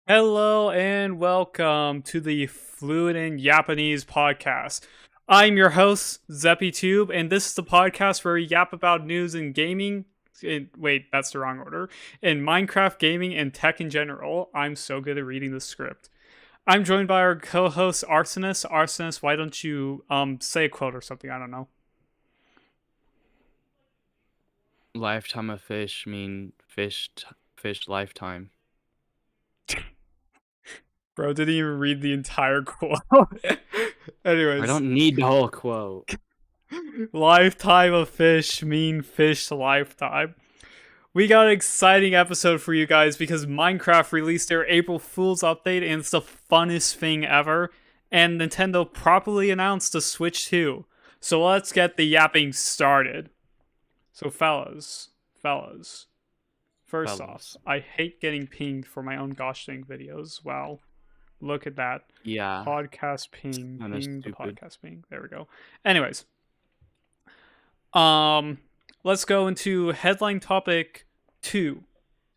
Hello and welcome to the Fluent Japanese Podcast. I'm your host, ZeppyTube, and this is the podcast where we yap about news in gaming. Wait, that's the wrong order. In Minecraft, gaming, and tech in general. I'm so good at reading the script. I'm joined by our co-host, Arsonist. Arsonist, why don't you say a quote or something? I don't know. Lifetime of fish mean fish lifetime. Bro, didn't even read the entire quote. Anyways. I don't need the whole quote. Lifetime of fish mean fish lifetime. We got an exciting episode for you guys because Minecraft released their April Fool's update and it's the funnest thing ever. And Nintendo properly announced the Switch 2. So let's get the yapping started. So fellas, first off, I hate getting pinged for my own gosh dang videos. Wow. Look at that. Yeah. Podcast ping. Kinda Ping the stupid. podcast ping. There we go. Anyways. Let's go into headline topic 2.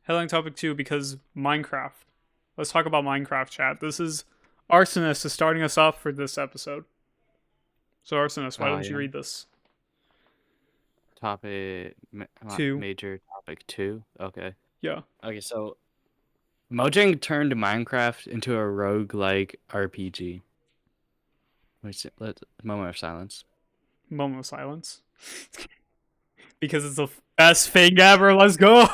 Headline topic 2 because Minecraft. Let's talk about Minecraft, chat. This is Arsonist is starting us off for this episode. So Arsonist, why don't you read this? Topic 2. Major topic 2. Okay. Yeah. Okay, so Mojang turned Minecraft into a roguelike RPG. Let's moment of silence. Moment of silence. Because it's the best thing ever. Let's go.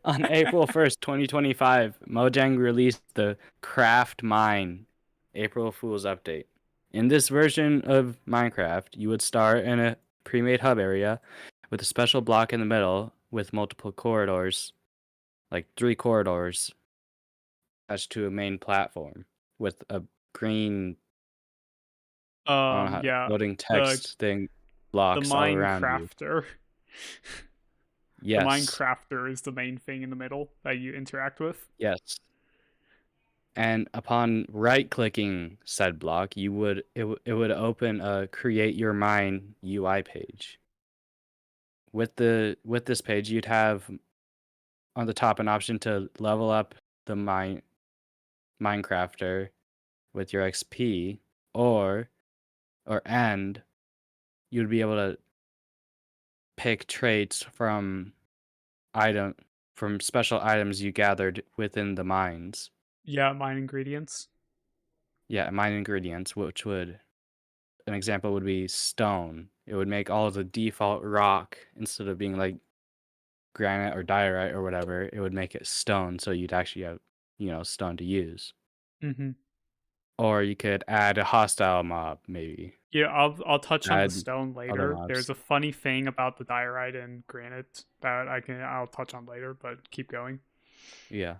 On April 1st, 2025, Mojang released the Craft Mine April Fool's update. In this version of Minecraft, you would start in a pre-made hub area with a special block in the middle with multiple corridors, like 3 corridors, attached to a main platform with a green loading text thing blocks all around you. Minecrafter. Yes. The Minecrafter is the main thing in the middle that you interact with. Yes. And upon right-clicking said block, it would open a Create Your Mine UI page. With this page, you'd have on the top an option to level up the Minecrafter with your XP, and you'd be able to pick traits from special items you gathered within the mines. Yeah, mine ingredients. Yeah, mine ingredients, which an example would be stone. It would make all of the default rock instead of being like granite or diorite or whatever. It would make it stone, so you'd actually have, stone to use. Mm-hmm. Or you could add a hostile mob, maybe. Yeah, I'll touch on the stone later. There's a funny thing about the diorite and granite that I'll touch on later, but keep going. Yeah.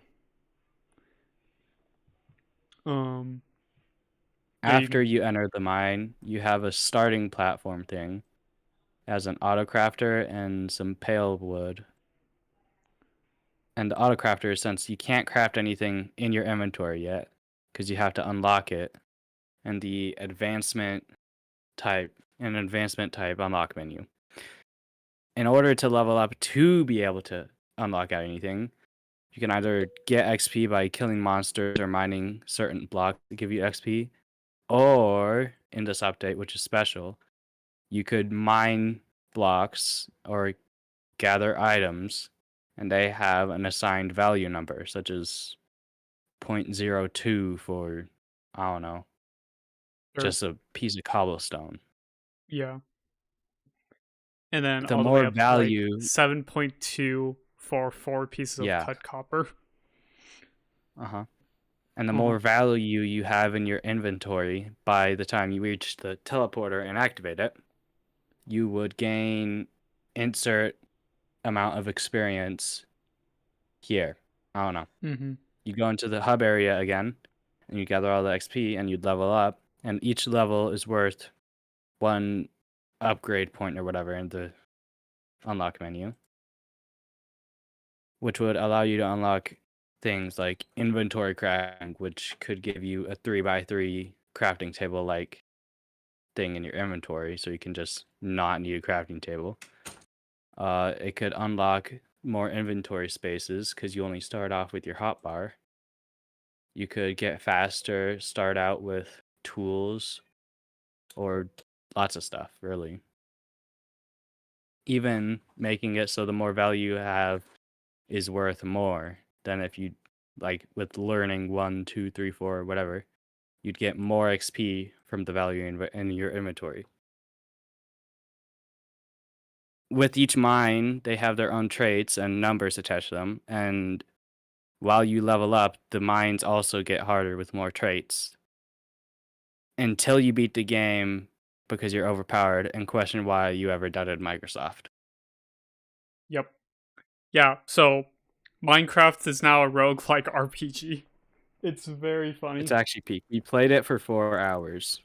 After you enter the mine, you have a starting platform thing. It has an auto crafter and some pale wood. And the auto crafter, since you can't craft anything in your inventory yet, because you have to unlock it, and the advancement type unlock menu. In order to level up to be able to unlock anything, you can either get XP by killing monsters or mining certain blocks that give you XP, or in this update, which is special, you could mine blocks or gather items, and they have an assigned value number, such as 0.02 for, I don't know, just a piece of cobblestone. Yeah. And then the all more the way up value, to like 7.2 for 4 pieces of cut copper. And the more value you have in your inventory by the time you reach the teleporter and activate it, you would gain insert amount of experience here. I don't know. Mm-hmm. You go into the hub area again, and you gather all the XP, and you'd level up, and each level is worth 1 upgrade point or whatever in the unlock menu, which would allow you to unlock things like inventory crafting, which could give you a 3x3 crafting table like thing in your inventory, so you can just not need a crafting table. It could unlock more inventory spaces because you only start off with your hotbar. You could get faster, start out with tools or lots of stuff, really. Even making it so the more value you have is worth more than if you, like, with learning 1, 2, 3, 4, whatever, you'd get more XP from the value in your inventory. With each mine, they have their own traits and numbers attached to them, and while you level up, the mines also get harder with more traits. Until you beat the game because you're overpowered and question why you ever doubted Microsoft. Yep. Yeah, so Minecraft is now a roguelike RPG. It's very funny. It's actually peak. We played it for 4 hours.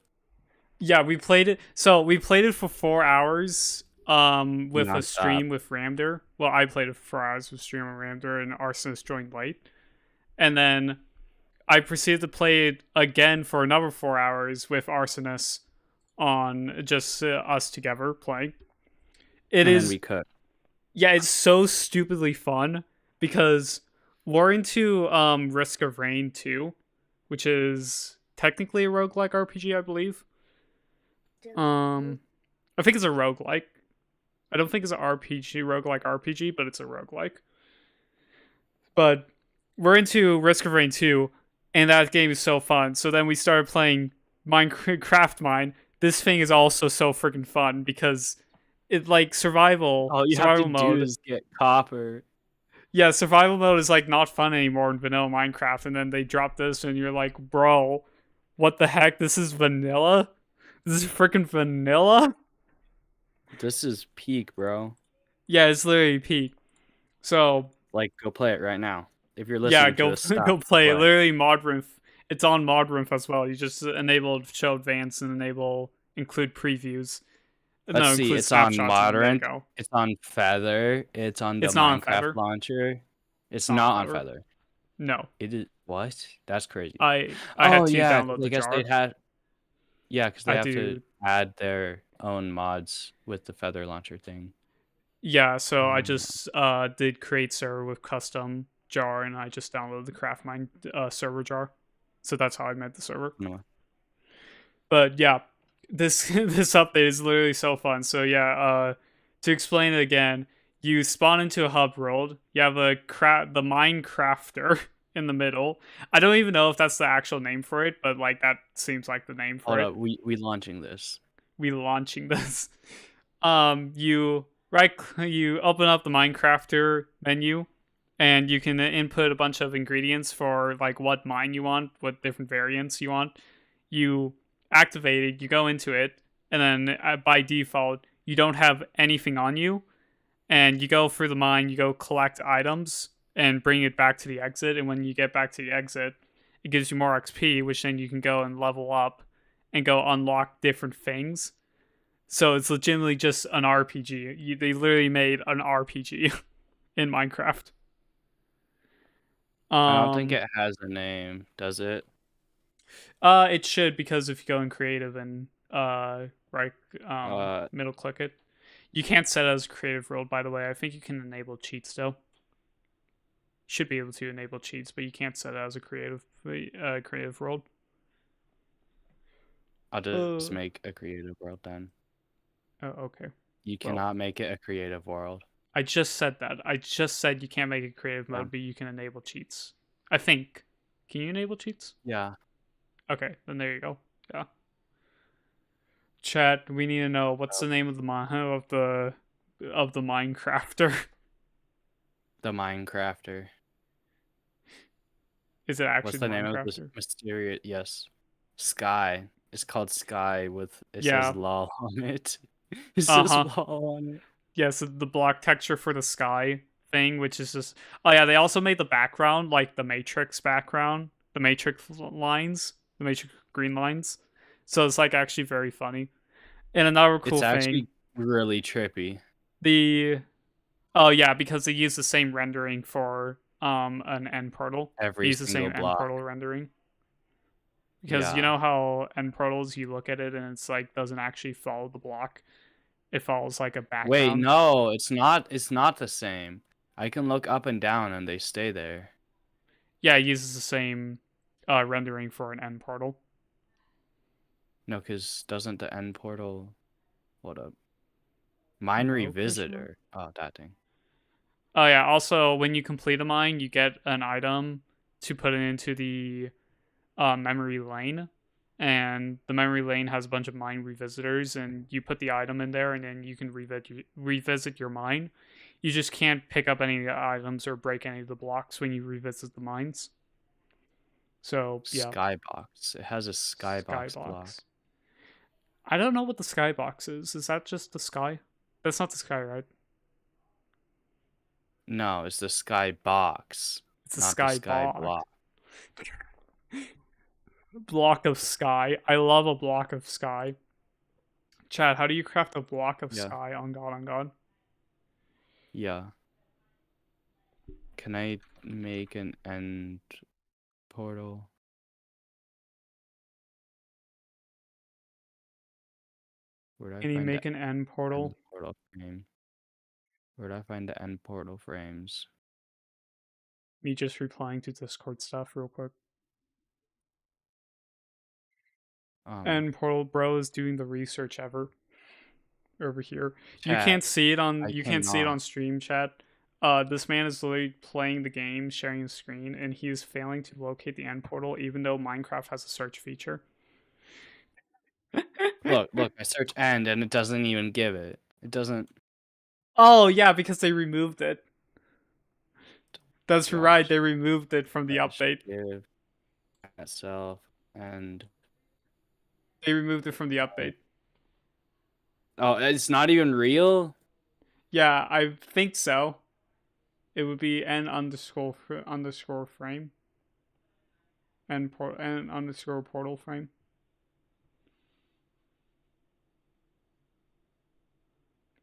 Yeah, we played it. So we played it for 4 hours. With a Non-stop. stream with Ramder. Well, I played it for 4 hours with stream with Ramder, and Arsonist joined late. And then I proceeded to play it again for another 4 hours with Arsonist on just us together playing. It is. And we could. Yeah, it's so stupidly fun because we're into Risk of Rain 2, which is technically a roguelike RPG, I believe. I think it's a roguelike. I don't think it's an RPG, roguelike RPG, but it's a roguelike. But we're into Risk of Rain 2, and that game is so fun. So then we started playing Minecraft Mine. This thing is also so freaking fun because it, like, survival All mode is get copper. Yeah, survival mode is like not fun anymore in vanilla Minecraft, and then they drop this and you're like, bro, what the heck? This is vanilla? This is freaking vanilla? This is peak, bro. Yeah, it's literally peak. So Like, go play it right now. If you're listening yeah, to this, stop go play it. play. Literally Modrinth. It's on Modrinth as well. You just enable show advance and enable include previews. Let's see, it's on Modern, it's on Feather, it's on the Minecraft launcher. It's not on Feather. No. It is what? That's crazy. I had to download the jar. Because they have to add their own mods with the Feather launcher thing. Yeah, so I just did create server with custom jar, and I just downloaded the CraftMine server jar. So that's how I made the server. No. But yeah, this update is literally so fun. So yeah, to explain it again, you spawn into a hub world. You have the Minecrafter in the middle. I don't even know if that's the actual name for it, but like that seems like the name for it. We launching this. You open up the Minecrafter menu, and you can input a bunch of ingredients for like what mine you want, what different variants you want. You activate it, you go into it, and then by default you don't have anything on you, and you go through the mine, you go collect items and bring it back to the exit, and when you get back to the exit it gives you more XP, which then you can go and level up and go unlock different things. So it's legitimately just an RPG. They literally made an RPG in Minecraft. I don't think it has a name, does it? It should, because if you go in creative and middle click it, you can't set it as a creative world. By the way, I think you can enable cheats still. Should be able to enable cheats, but you can't set it as a creative world. I'll just make a creative world then. Oh, okay. You cannot make it a creative world. I just said that. I just said you can't make a creative mode, but you can enable cheats. I think. Can you enable cheats? Yeah. Okay, then there you go. Yeah. Chat, we need to know what's the name of the Minecrafter. The Minecrafter. Is it actually what's the name of this mysterious? Yes, Sky. It's called Sky with says lol on it. It says lol on it. Yeah, so the block texture for the sky thing, which is just they also made the background like the Matrix background, the Matrix lines, the Matrix green lines. So it's like actually very funny. And another cool thing, it's actually really trippy. Because they use the same rendering for an end portal. Every use the same block. End portal rendering. Because you know how end portals, you look at it and it's like doesn't actually follow the block. It follows like a background. Wait, no, it's not. It's not the same. I can look up and down and they stay there. Yeah, it uses the same rendering for an end portal. No, because doesn't the end portal... What up? Mine No question mark? Revisitor. Oh, that thing. Oh yeah, also when you complete a mine, you get an item to put it into the memory lane. And the memory lane has a bunch of mine revisitors, and you put the item in there, and then you can revisit your mine. You just can't pick up any of the items or break any of the blocks when you revisit the mines. So yeah, Skybox. It has a skybox block. skybox. I don't know what the skybox is. Is that just the sky? That's not the sky, right? No, it's the skybox, It's a not the sky sky block. block. Block of sky. I love a block of sky. Chad, how do you craft a block of Yeah. sky on God on God? Yeah. Can I make an end portal? Where do I Can you find make the an end end portal? portal frame? Where do I find the end portal frames? Me just replying to Discord stuff real quick. End portal bro is doing the research ever over here. You Chat, can't see it on I cannot. stream chat. This man is literally playing the game, sharing the screen, and he is failing to locate the end portal, even though Minecraft has a search feature. Look, I search end and it doesn't even give it. It doesn't. Oh yeah, because they removed it. That's right, Watch. they removed it from the update. Give itself and. They removed it from the update. Oh, it's not even real? Yeah, I think so. It would be n underscore frame. N underscore portal frame.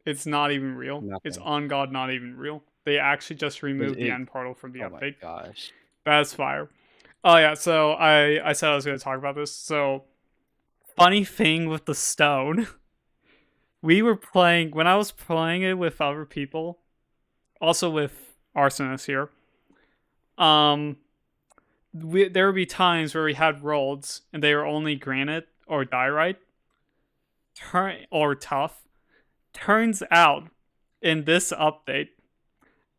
It's not even real. Nothing. It's on God not even real. They actually just removed the end portal from the update. Oh my gosh. That's fire. Oh yeah, so I said I was going to talk about this. So funny thing with the stone. We were playing when I was playing it with other people, also with Arsonist here. There would be times where we had rolls and they were only granite or diorite, or tough. Turns out, in this update,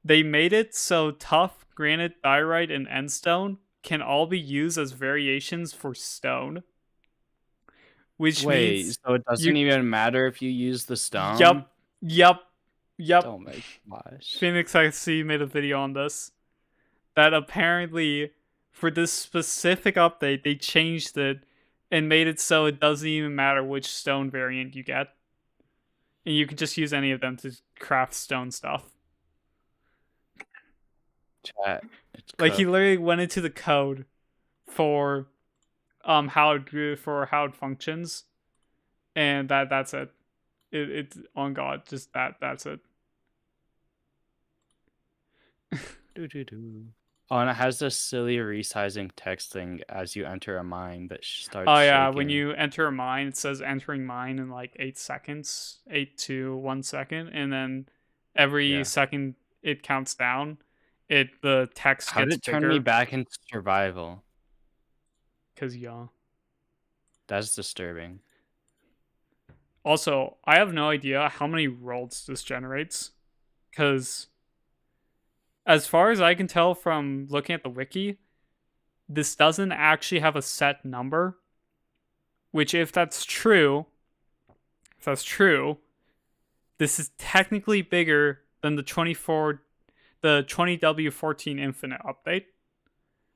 they made it so tough, granite, diorite, and endstone can all be used as variations for stone. Which means so it doesn't even matter if you use the stone? Yep. Oh my gosh. Phoenix IC made a video on this. That apparently, for this specific update, they changed it and made it so it doesn't even matter which stone variant you get. And you can just use any of them to craft stone stuff. Chat. Like he literally went into the code for how it functions, and that's it. It's on God, just that's it. Oh, and it has this silly resizing text thing as you enter a mine that starts Oh yeah, shaking. when you enter a mine, it says entering mine in like 8 seconds, 8 to 1 second, and then every second it counts down. The text How gets did it turn bigger. me back into survival? Cause yeah. That's disturbing. Also, I have no idea how many rolls this generates, because as far as I can tell from looking at the wiki, this doesn't actually have a set number. Which, if that's true, this is technically bigger than the 20W14 Infinite update,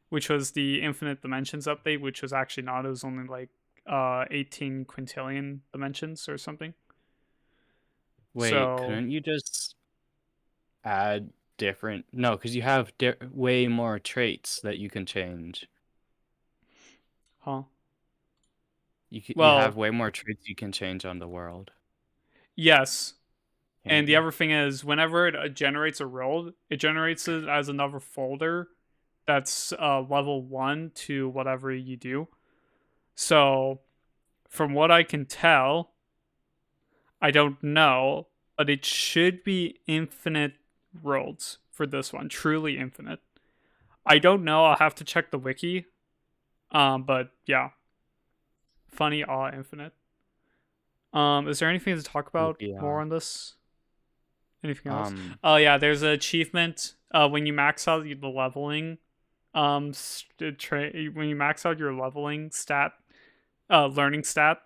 which was the Infinite Dimensions update, which was actually not. It was only like 18 quintillion dimensions or something. Wait, couldn't you just add different? No, because you have way more traits that you can change. Huh? You have way more traits you can change on the world. Yes. And the other thing is, whenever it generates a roll, it generates it as another folder that's level 1 to whatever you do. So, from what I can tell, I don't know, but it should be infinite rolls for this one. Truly infinite. I don't know. I'll have to check the wiki. But yeah, funny awe infinite. Is there anything to talk about more on this? Anything else? Oh yeah, there's an achievement. When you max out the leveling, when you max out your leveling stat, learning stat,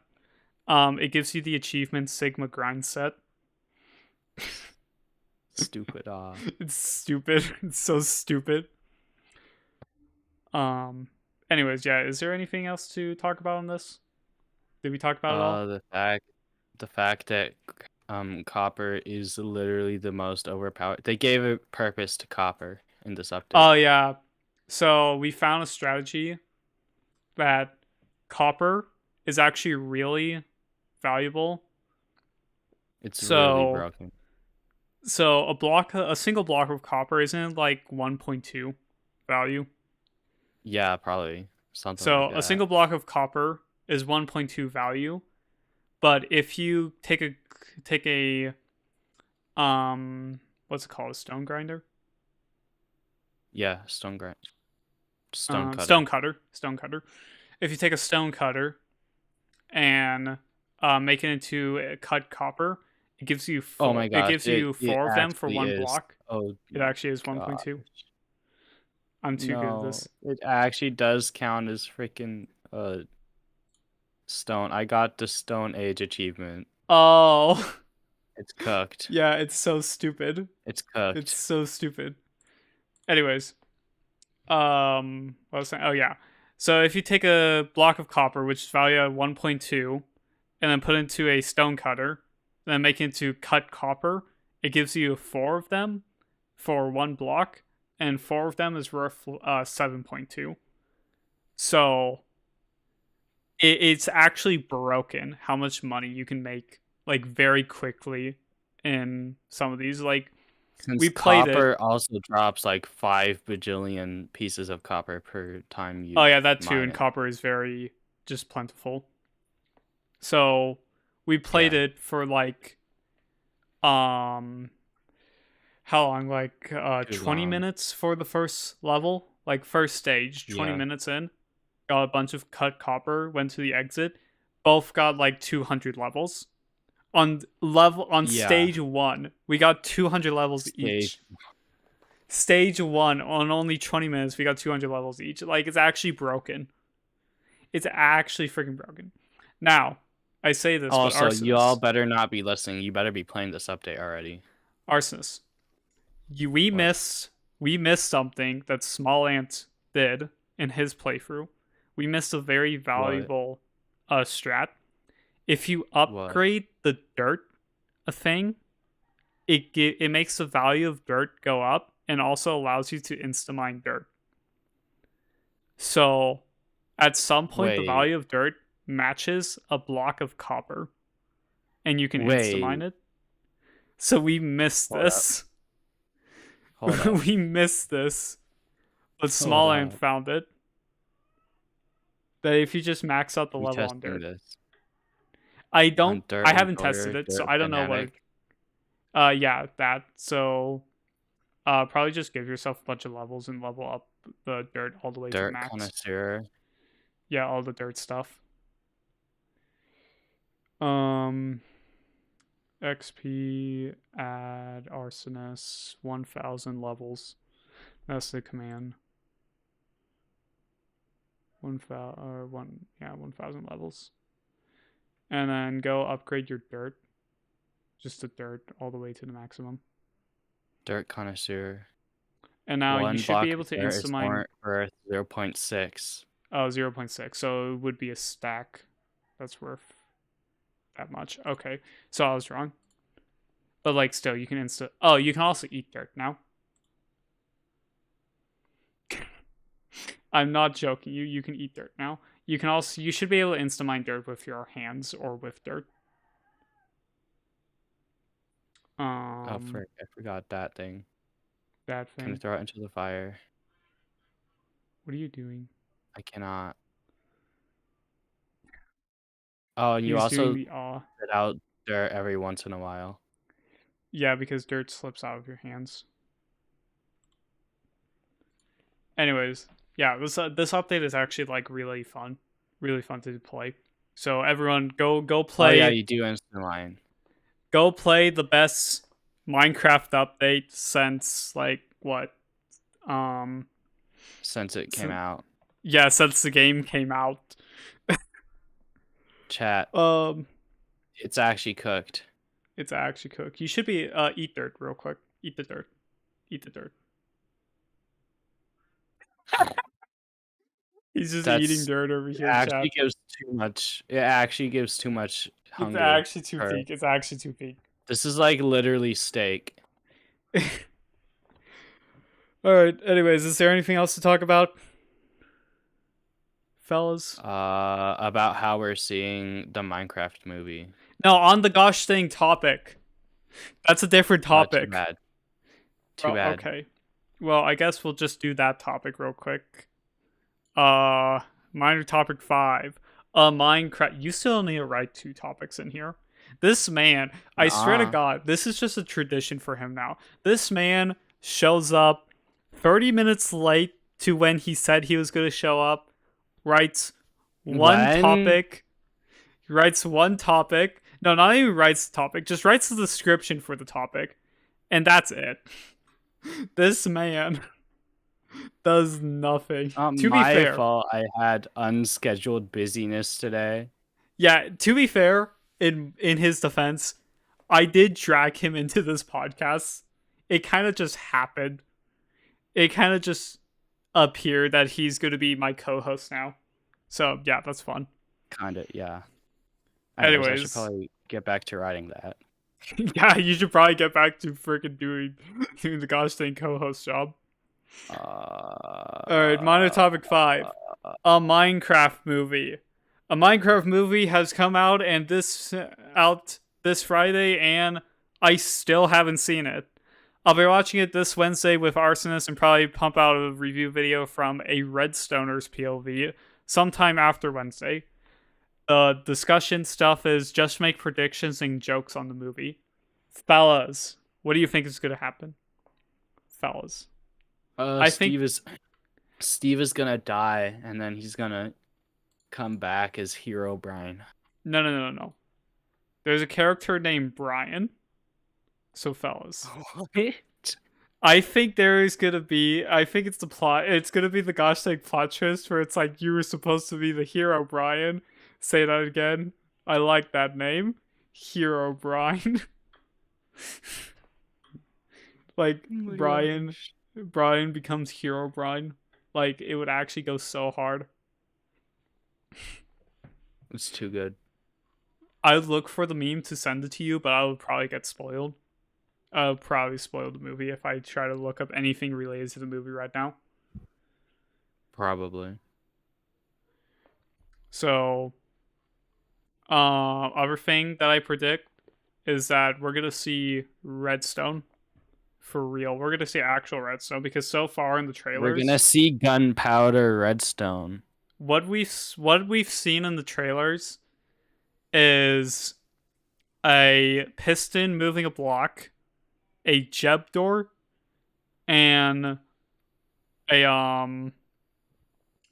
it gives you the achievement Sigma grind set. Stupid. It's stupid. It's so stupid. Anyways, yeah. Is there anything else to talk about on this? Did we talk about it all? The fact that copper is literally the most overpowered. They gave a purpose to copper in this update. Oh yeah. So we found a strategy that copper is actually really valuable. It's really broken. So a single block of copper isn't like 1.2 value. Yeah, probably something. So like that. A single block of copper is 1.2 value, but if you take a what's it called, a stone grinder? Yeah, stone grinder. Stone cutter. Stone cutter. If you take a stone cutter and make it into a cut copper, it gives you four, oh my gosh, it gives you four of them for one block. Oh, it actually is 1.2. I'm too good at this. It actually does count as freaking stone. I got the Stone Age achievement. Oh. It's cooked. Yeah, it's so stupid. It's cooked. It's so stupid. Anyways, what was I saying? Oh yeah. So if you take a block of copper, which is valued at 1.2, and then put it into a stone cutter, and then make it into cut copper, it gives you 4 of them for one block, and 4 of them is worth 7.2. So it's actually broken how much money you can make like very quickly in some of these. Like, since we played copper it. also drops like 5 bajillion pieces of copper per time you. Oh yeah, that too. And copper is very just plentiful. So we played it for like how long? Like 20 minutes for the first level, like first stage. 20 minutes in, got a bunch of cut copper. Went to the exit. Both got like 200 levels. On stage 1, we got 200 levels each. Stage 1, on only 20 minutes, we got 200 levels each. Like, it's actually broken. It's actually freaking broken. Now, I say this, also, but Arsonist, you all better not be listening. You better be playing this update already. Arsonist, we missed something that Small Ant did in his playthrough. We missed a very valuable strat. If you upgrade the dirt thing, it makes the value of dirt go up and also allows you to insta-mine dirt. So at some point, the value of dirt matches a block of copper, and you can insta-mine it. So we missed this. We missed this, but Small Ant found it. That if you just max out the level on dirt. I haven't tested it, so I don't know what. Yeah, that. So, probably just give yourself a bunch of levels and level up the dirt all the way to max. Dirt connoisseur. Yeah, all the dirt stuff. XP add Arsonist 1,000 levels. That's the command. 1,000 levels. And then go upgrade your dirt. Just the dirt all the way to the maximum. Dirt connoisseur. And now you should be able to insta-mine for 0.6. Oh, 0.6. So it would be a stack that's worth that much. Okay. So I was wrong. But like still, you can you can also eat dirt now. I'm not joking. You can eat dirt now. You should be able to insta-mine dirt with your hands or with dirt. I forgot that thing. That thing. Can you throw it into the fire? What are you doing? I cannot. Oh, and you also spit out dirt every once in a while. Yeah, because dirt slips out of your hands. Anyways, yeah, this update is actually like really fun to play. So everyone, go Oh yeah, play, you do instant line go play the best Minecraft update since like what? Um, since it came since, out. yeah, since the game came out. Chat, Um, it's actually cooked. it's actually cooked. You should be eat dirt real quick. Eat the dirt. Eat the dirt. He's just eating That's dirt over it here, actually chat. gives too much. It actually gives too much It's hunger. actually too For, peak. It's actually too peak. this is like literally steak. All right. Anyways, is there anything else to talk about, fellas? About how we're seeing the Minecraft movie. No, on the gosh thing topic. That's a different Too topic. bad. Too Oh, bad. okay. Well, I guess we'll just do that topic real quick. Minor topic 5. Minecraft. You still need to write 2 topics in here. This man, I swear to Nuh-uh. God, this is just a tradition for him now. This man shows up 30 minutes late to when he said he was going to show up, writes one When? topic. He writes one topic. No, not even writes the topic, just writes the description for the topic. And that's it. This man does nothing. Not To be my fair, fault. I had unscheduled busyness today. yeah, to be fair, in his defense, I did drag him into this podcast. It kind of just happened. It kind of just appeared that he's going to be my co-host now. So, yeah, that's fun. Kinda, yeah. Anyways, I should Anyways, probably get back to writing that. yeah, you should probably get back to freaking doing the gosh dang co-host job. All right, minor topic 5. A Minecraft movie. A Minecraft movie has come out this Friday, and I still haven't seen it. I'll be watching it this Wednesday with Arsonist and probably pump out a review video from a Redstoner's POV sometime after Wednesday. The discussion stuff is just make predictions and jokes on the movie. Fellas, what do you think is going to happen? Fellas. I think Steve is gonna die, and then he's gonna come back as Hero Brian. no. There's a character named Brian. So, fellas, What? I think there is gonna be. I think it's the plot. It's gonna be the gosh dang plot twist where it's like you were supposed to be the hero, Brian. Say that again. I like that name, Hero Brian. Like Oh my Brian. gosh. Brian becomes Hero Brian. Like it would actually go so hard. It's too good. I would look for the meme to send it to you, but I would probably get spoiled. I would probably spoil the movie if I try to look up anything related to the movie right now. Probably. So, other thing that I predict is that we're gonna see Redstone for real. We're gonna see actual Redstone because so far in the trailers, We're gonna see gunpowder redstone. what we've seen in the trailers is a piston moving a block, a jeb door, and a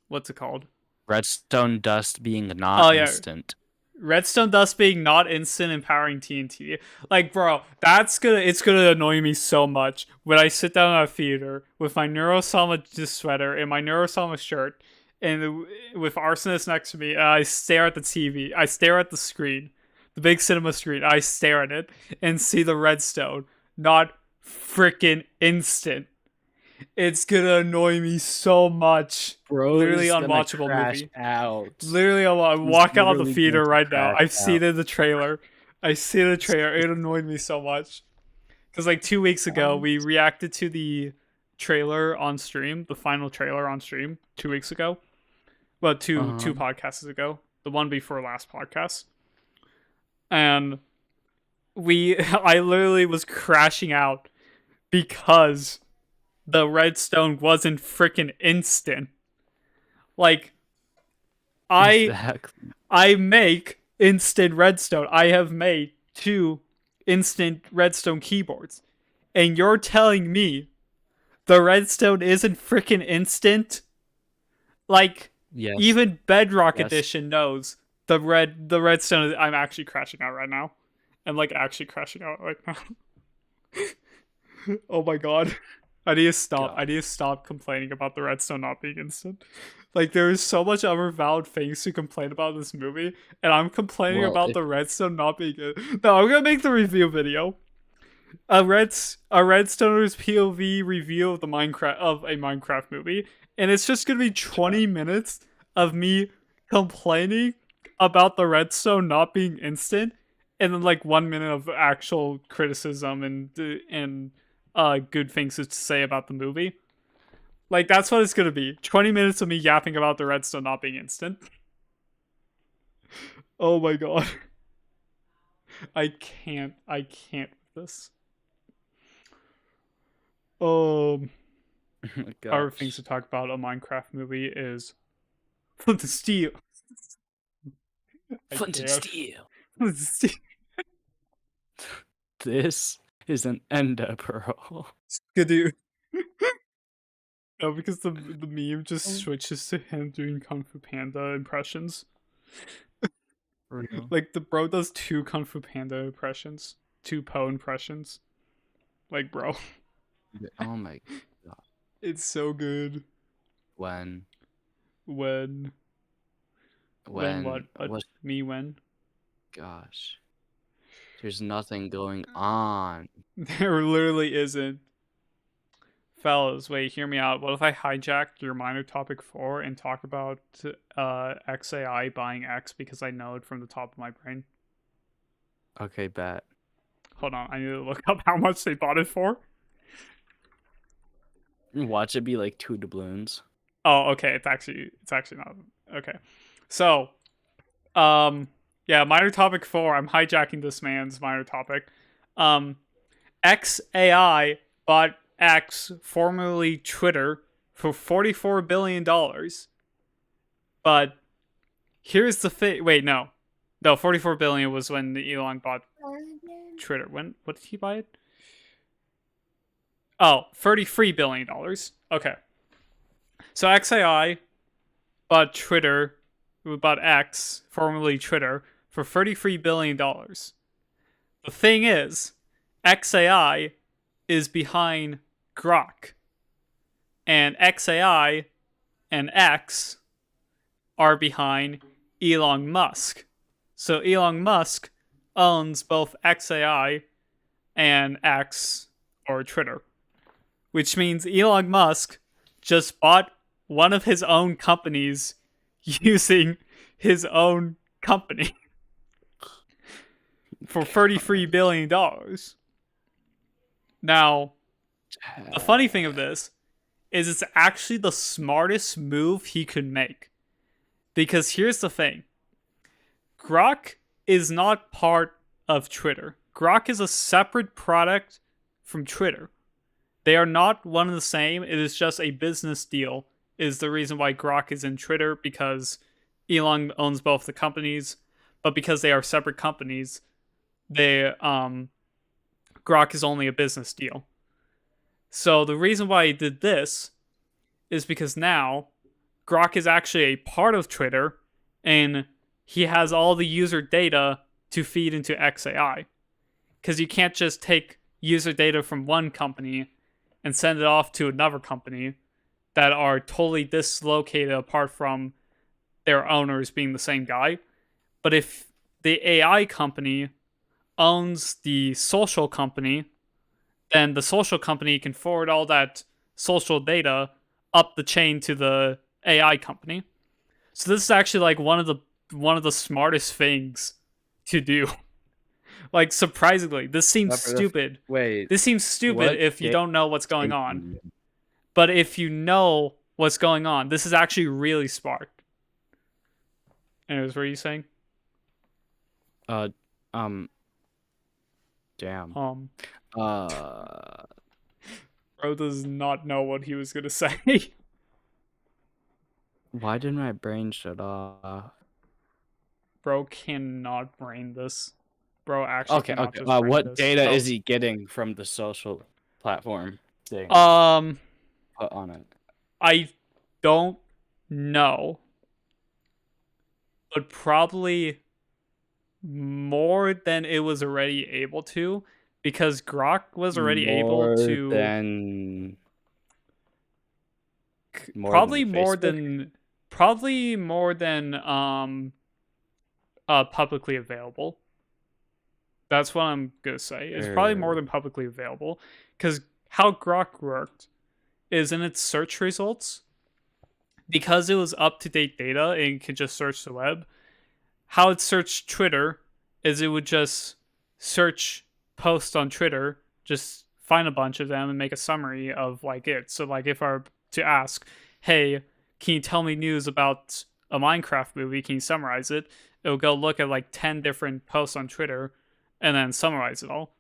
what's it called? Redstone dust being not instant. Redstone dust being not instant empowering TNT. Like, bro, it's gonna annoy me so much when I sit down at a theater with my Neurosama sweater and my Neurosama shirt and with Arsonist next to me, and I stare at the TV. I stare at the screen, the big cinema screen. I stare at it and see the redstone not freaking instant. It's gonna annoy me so much. Bro, literally unwatchable movie. Out. Literally, I'm walking out of the theater right now. I've seen out. it in the trailer. I see the trailer. It annoyed me so much because like 2 weeks ago we reacted to the trailer on stream, the final trailer on stream 2 weeks ago. Well, two podcasts ago, the one before last podcast, and I literally was crashing out because the redstone wasn't freaking instant. Like, Exactly. I make instant redstone. I have made 2 instant redstone keyboards. And you're telling me the redstone isn't freaking instant. Like, Yes. even Bedrock Yes. Edition knows the redstone. I'm actually crashing out right now. I'm like actually crashing out right now. Oh my god. I need to stop. God. I need to stop complaining about the redstone not being instant. Like, there is so much other valid things to complain about in this movie, and I'm complaining Well, about if- the redstone not being in. No, I'm gonna make the review video. A redstoner's POV review of a Minecraft movie, and it's just gonna be 20 minutes of me complaining about the redstone not being instant, and then like 1 minute of actual criticism and good things to say about the movie. Like, that's what it's gonna be. 20 minutes of me yapping about the redstone not being instant. Oh my god. I can't with this. oh Other gosh. things to talk about a Minecraft movie is Flint and Steel. Flint and can't. steel. Flint and Steel. This is an ender pearl. Skidoo. No, because the meme just switches to him doing Kung Fu Panda impressions. Real. Like, the bro does 2 Kung Fu Panda impressions, 2 Poe impressions. Like, bro, Oh my god. it's so good. When When what? But me when? Gosh. There's nothing going on. There literally isn't. Fellas, wait, hear me out. What if I hijack your minor topic 4 and talk about XAI buying X because I know it from the top of my brain? Okay, bet. Hold on, I need to look up how much they bought it for. Watch it be like 2 doubloons. Oh, okay. It's actually not okay. So, yeah, minor topic 4. I'm hijacking this man's minor topic. XAI bought X, formerly Twitter, for $44 billion. But here's the thing. Wait, no, $44 billion was when Elon bought Twitter. What did he buy it? Oh, $33 billion. Okay. So XAI bought X, formerly Twitter, for $33 billion. The thing is, XAI is behind Grok. And XAI and X are behind Elon Musk. So Elon Musk owns both XAI and X, or Twitter. Which means Elon Musk just bought one of his own companies using his own company for $33 billion. Now, the funny thing of this is it's actually the smartest move he could make. Because here's the thing. Grok is not part of Twitter. Grok is a separate product from Twitter. They are not one and the same. It is just a business deal is the reason why Grok is in Twitter, because Elon owns both the companies, but because they are separate companies, Grok is only a business deal. So the reason why he did this is because now Grok is actually a part of Twitter, and he has all the user data to feed into XAI. Because you can't just take user data from one company and send it off to another company that are totally dislocated apart from their owners being the same guy. But if the AI company owns the social company, then the social company can forward all that social data up the chain to the AI company. So this is actually like one of the smartest things to do. Like, surprisingly, this seems stupid. Wait. This seems stupid if you don't know what's going on. But if you know what's going on, this is actually really smart. Anyways, what are you saying? Damn. Bro does not know what he was gonna say. Why did my brain shut off? Bro cannot brain this. Bro actually Okay. cannot just brain What this. data Bro. is he getting from the social platform thing? put on it? I don't know, but probably more than it was already able to, because Grok was already able More to than probably Facebook? more than publicly available. That's what I'm gonna say. It's probably more Or than publicly available, because how Grok worked is in its search results, because it was up to date data and you could just search the web. How it searched Twitter is it would just search posts on Twitter, just find a bunch of them and make a summary of like it. So like if I were to ask, hey, can you tell me news about a Minecraft movie? Can you summarize it? It'll go look at like 10 different posts on Twitter and then summarize it all.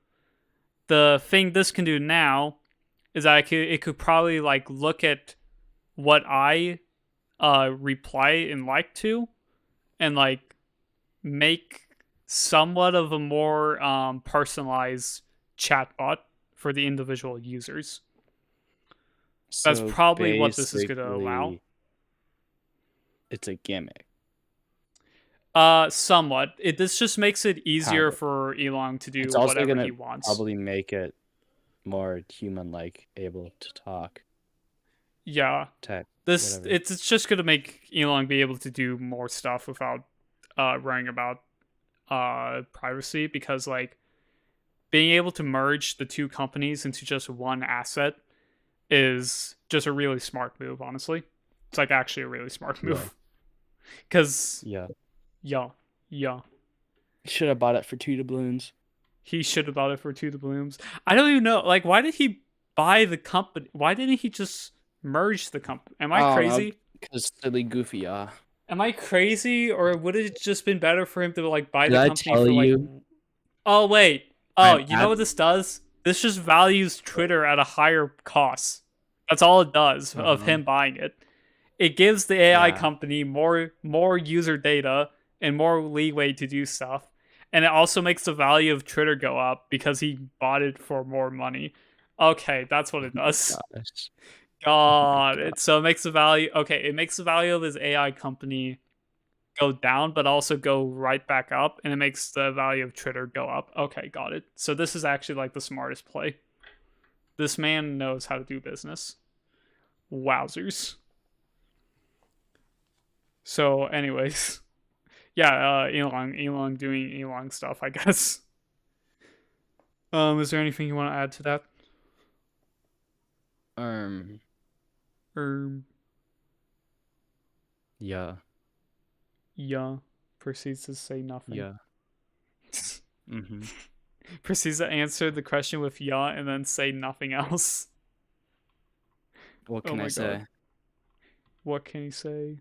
The thing this can do now is that it could probably like look at what I reply and like to, and like make somewhat of a more personalized chatbot for the individual users. That's so probably what this is going to allow. basically, it's a gimmick. Somewhat. This just makes it easier Kind of. for Elon to do It's also whatever gonna he wants. probably make it more human-like, able to talk, Yeah. text, This whatever. it's just going to make Elon be able to do more stuff without worrying about privacy, because like being able to merge the two companies into just one asset is just a really smart move, honestly. It's like actually a really smart Yeah. move. Because, Yeah. yeah. Should have bought it for 2 doubloons. He should have bought it for 2 doubloons. I don't even know. Like, why did he buy the company? Why didn't he just merge the company? Am I crazy? Because silly goofy, Am I crazy? Or would it just been better for him to, like, buy Did the I company tell for, like... you? Oh, wait. Oh, I'm you know what this does? This just values Twitter at a higher cost. That's all it does of him buying it. It gives the AI company more user data and more leeway to do stuff. And it also makes the value of Twitter go up because he bought it for more money. Okay, that's what it does. Gosh. Got it. So it makes the value... Okay, it makes the value of his AI company go down, but also go right back up. And it makes the value of Twitter go up. Okay, got it. So this is actually like the smartest play. This man knows how to do business. Wowzers. So, anyways, yeah, Elon doing Elon stuff, I guess. Is there anything you want to add to that? Yeah. Yeah. Proceeds to say nothing. Yeah. Mm-hmm. Proceeds to answer the question with yeah and then say nothing else. What can I say? God. What can he say?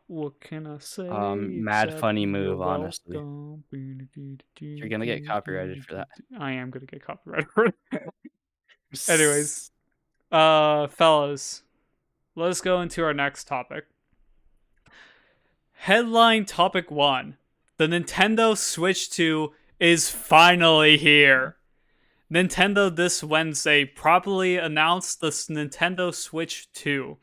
What can I say? Mad funny move, honestly. Welcome. You're gonna get copyrighted for that. I am gonna get copyrighted for it. Anyways, fellas, let's go into our next topic. Headline topic 1: the Nintendo Switch 2 is finally here. Nintendo this Wednesday properly announced the Nintendo Switch 2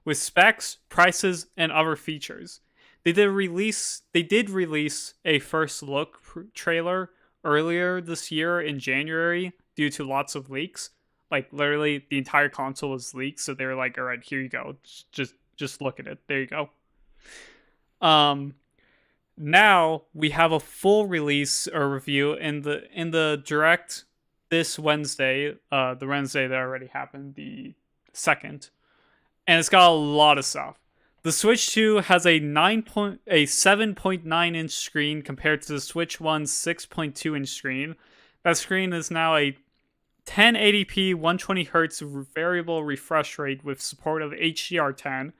with specs, prices, and other features. They did release a first look trailer earlier this year in January due to lots of leaks. Like literally the entire console was leaked, so they were like, "All right, here you go. Just look at it. There you go." Now we have a full release or review in the direct this Wednesday, the Wednesday that already happened, the 2nd. And it's got a lot of stuff. The Switch 2 has a 7.9 inch screen compared to the Switch 1's 6.2 inch screen. That screen is now a 1080p 120Hz variable refresh rate with support of HDR10.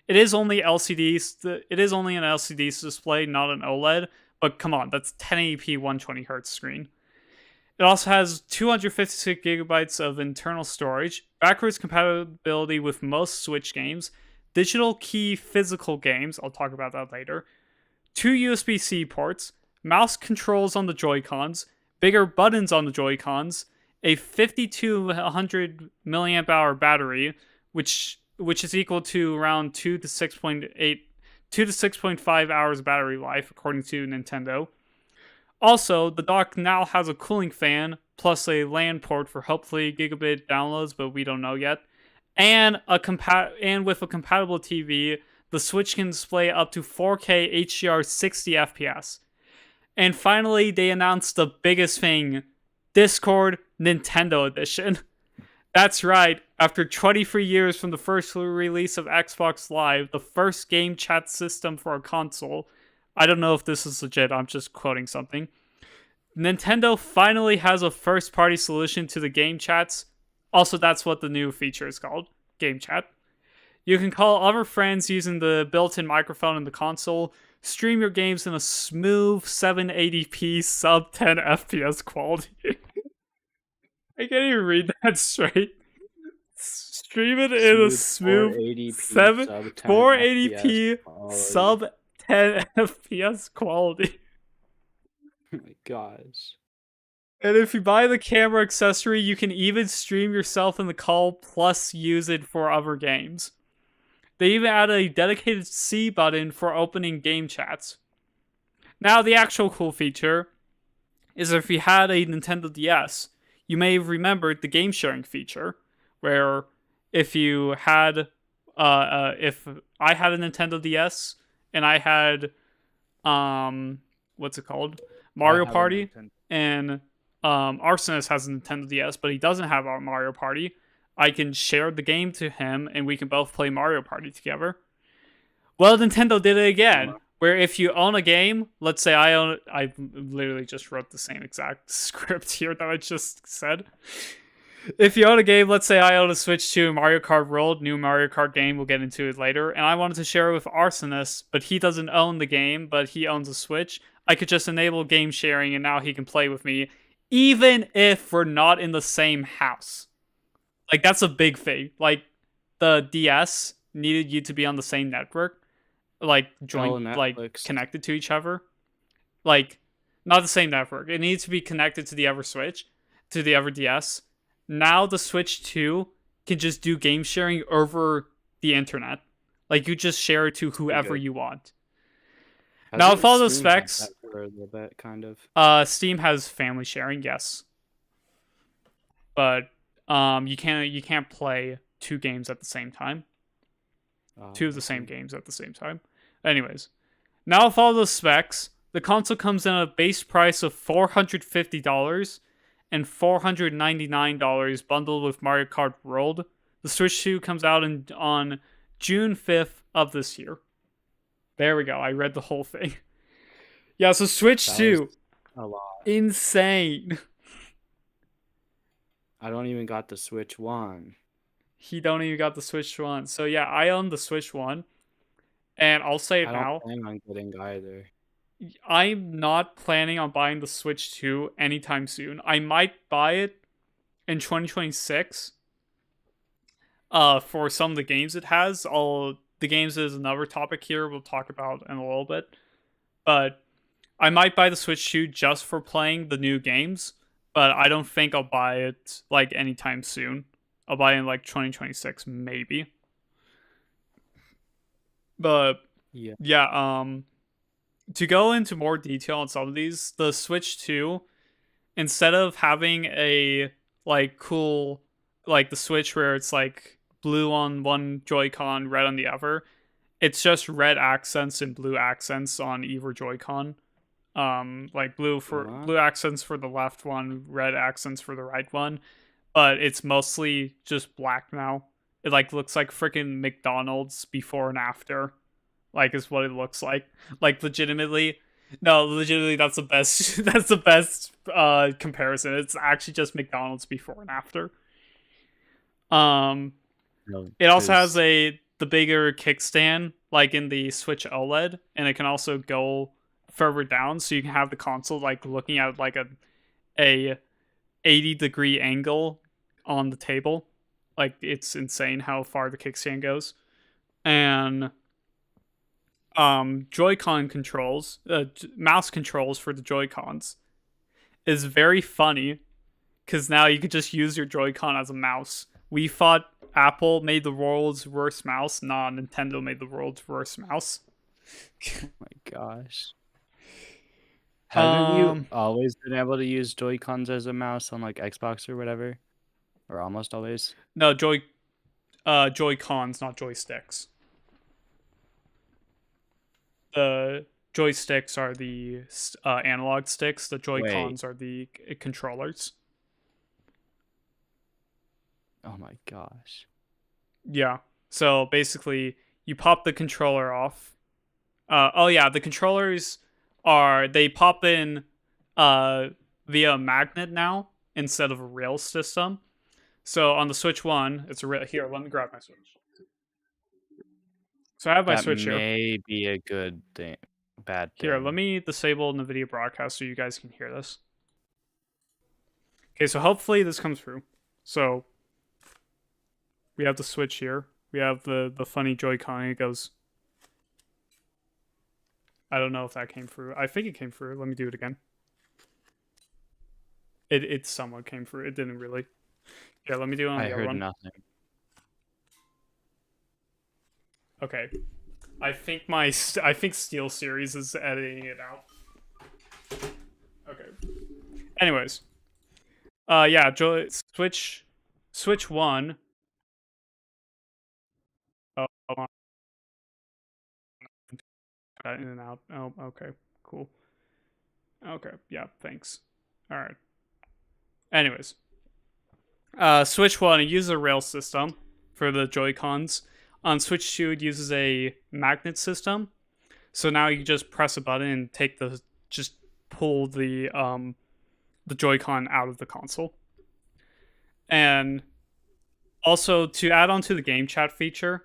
It is only an LCD display, not an OLED, but come on, that's 1080p 120Hz screen. It also has 256 gigabytes of internal storage, backwards compatibility with most Switch games, digital key physical games, I'll talk about that later, 2 USB-C ports, mouse controls on the Joy-Cons, bigger buttons on the Joy-Cons, a 5200 mAh battery which is equal to around 2 to 6.5 hours battery life, according to Nintendo. Also, the dock now has a cooling fan plus a LAN port for hopefully gigabit downloads, but we don't know yet. And with a compatible TV, the Switch can display up to 4K HDR 60 FPS. And finally, they announced the biggest thing, Discord Nintendo Edition. That's right, after 23 years from the first release of Xbox Live, the first game chat system for a console, I don't know if this is legit, I'm just quoting something, Nintendo finally has a first-party solution to the game chats. Also, that's what the new feature is called, game chat. You can call other friends using the built-in microphone in the console, stream your games in a smooth 780p sub 10 FPS quality. I can't even read that straight. Stream it in a smooth 480p sub 10 FPS quality. Oh my gosh. And if you buy the camera accessory, you can even stream yourself in the call plus use it for other games. They even added a dedicated C button for opening game chats. Now, the actual cool feature is if you had a Nintendo DS, you may have remembered the game sharing feature, where if you had, if I had a Nintendo DS and I had, what's it called? Mario Party, and Arsonist has a Nintendo DS, but he doesn't have our Mario Party. I can share the game to him, and we can both play Mario Party together. Well, Nintendo did it again, where if you own a game, let's say I literally just wrote the same exact script here that I just said. If you own a game, let's say I own a Switch 2 Mario Kart World, new Mario Kart game, we'll get into it later, and I wanted to share it with Arsonist, but he doesn't own the game, but he owns a Switch, I could just enable game sharing, and now he can play with me, even if we're not in the same house. Like, that's a big thing. Like, the DS needed you to be on the same network, like, connected to each other. Like, not the same network. It needs to be connected to the other Switch, to the other DS. Now the Switch 2 can just do game sharing over the internet. Like, you just share it to whoever you want. Now, with all those specs, for a little bit, kind of. Steam has family sharing, yes, but you can't play two games at the same time. Two of the same games at the same time. Anyways, now with all those specs, the console comes in at a base price of $450 and $499 bundled with Mario Kart World. The Switch 2 comes out on June 5th of this year. There we go. I read the whole thing. Yeah, so Switch 2. A lot. Insane. I don't even got the Switch 1. He don't even got the Switch 1. So yeah, I own the Switch 1. And I'll say it now. I don't plan on getting either. I'm not planning on buying the Switch 2 anytime soon. I might buy it in 2026. For some of the games it has. The games is another topic here we'll talk about in a little bit. But I might buy the Switch 2 just for playing the new games. But I don't think I'll buy it like anytime soon. I'll buy it in like 2026 maybe. But yeah, to go into more detail on some of these, the Switch 2, instead of having a like cool like the Switch where it's like blue on one Joy-Con, red on the other, it's just red accents and blue accents on either Joy-Con. Like blue accents for the left one, red accents for the right one, but it's mostly just black now. It like looks like freaking McDonald's before and after, like is what it looks like. Like legitimately, that's the best. That's the best comparison. It's actually just McDonald's before and after. It also has the bigger kickstand, like in the Switch OLED, and it can also go further down, so you can have the console like looking at like a 80-degree angle on the table. Like, it's insane how far the kickstand goes. And Joy-Con controls, mouse controls for the Joy-Cons is very funny, because now you could just use your Joy-Con as a mouse we thought Apple made the world's worst mouse. Nah, Nintendo made the world's worst mouse. Oh my gosh. Haven't Um, you always been able to use Joy-Cons as a mouse on like Xbox or whatever? Or almost always? no, Joy-Cons, not joysticks. The joysticks are the analog sticks. The Wait. Joy-Cons are the controllers. Oh my gosh. Yeah. So basically, you pop the controller off. Oh yeah, the controllers they pop in via magnet now instead of a rail system. So on the Switch 1, it's a rail. Here, let me grab my Switch. So I have my That Switch here. may be a good thing. Bad thing. Here, let me disable NVIDIA broadcast so you guys can hear this. Okay, so hopefully this comes through. So we have the Switch here. We have the funny Joy-Con. It goes. I don't know if that came through. I think it came through. Let me do it again. It somewhat came through. It didn't really. Yeah, let me do it on the other one. I heard nothing. Okay. I think Steel Series is editing it out. Okay. Anyways. Yeah, Switch 1. Oh, hold on. That in and out. Oh, okay. Cool. Okay. Yeah, thanks. All right. Anyways. Switch 1, it uses a rail system for the Joy-Cons. On Switch 2, it uses a magnet system. So now you just press a button and just pull the Joy-Con out of the console. And also, to add on to the game chat feature,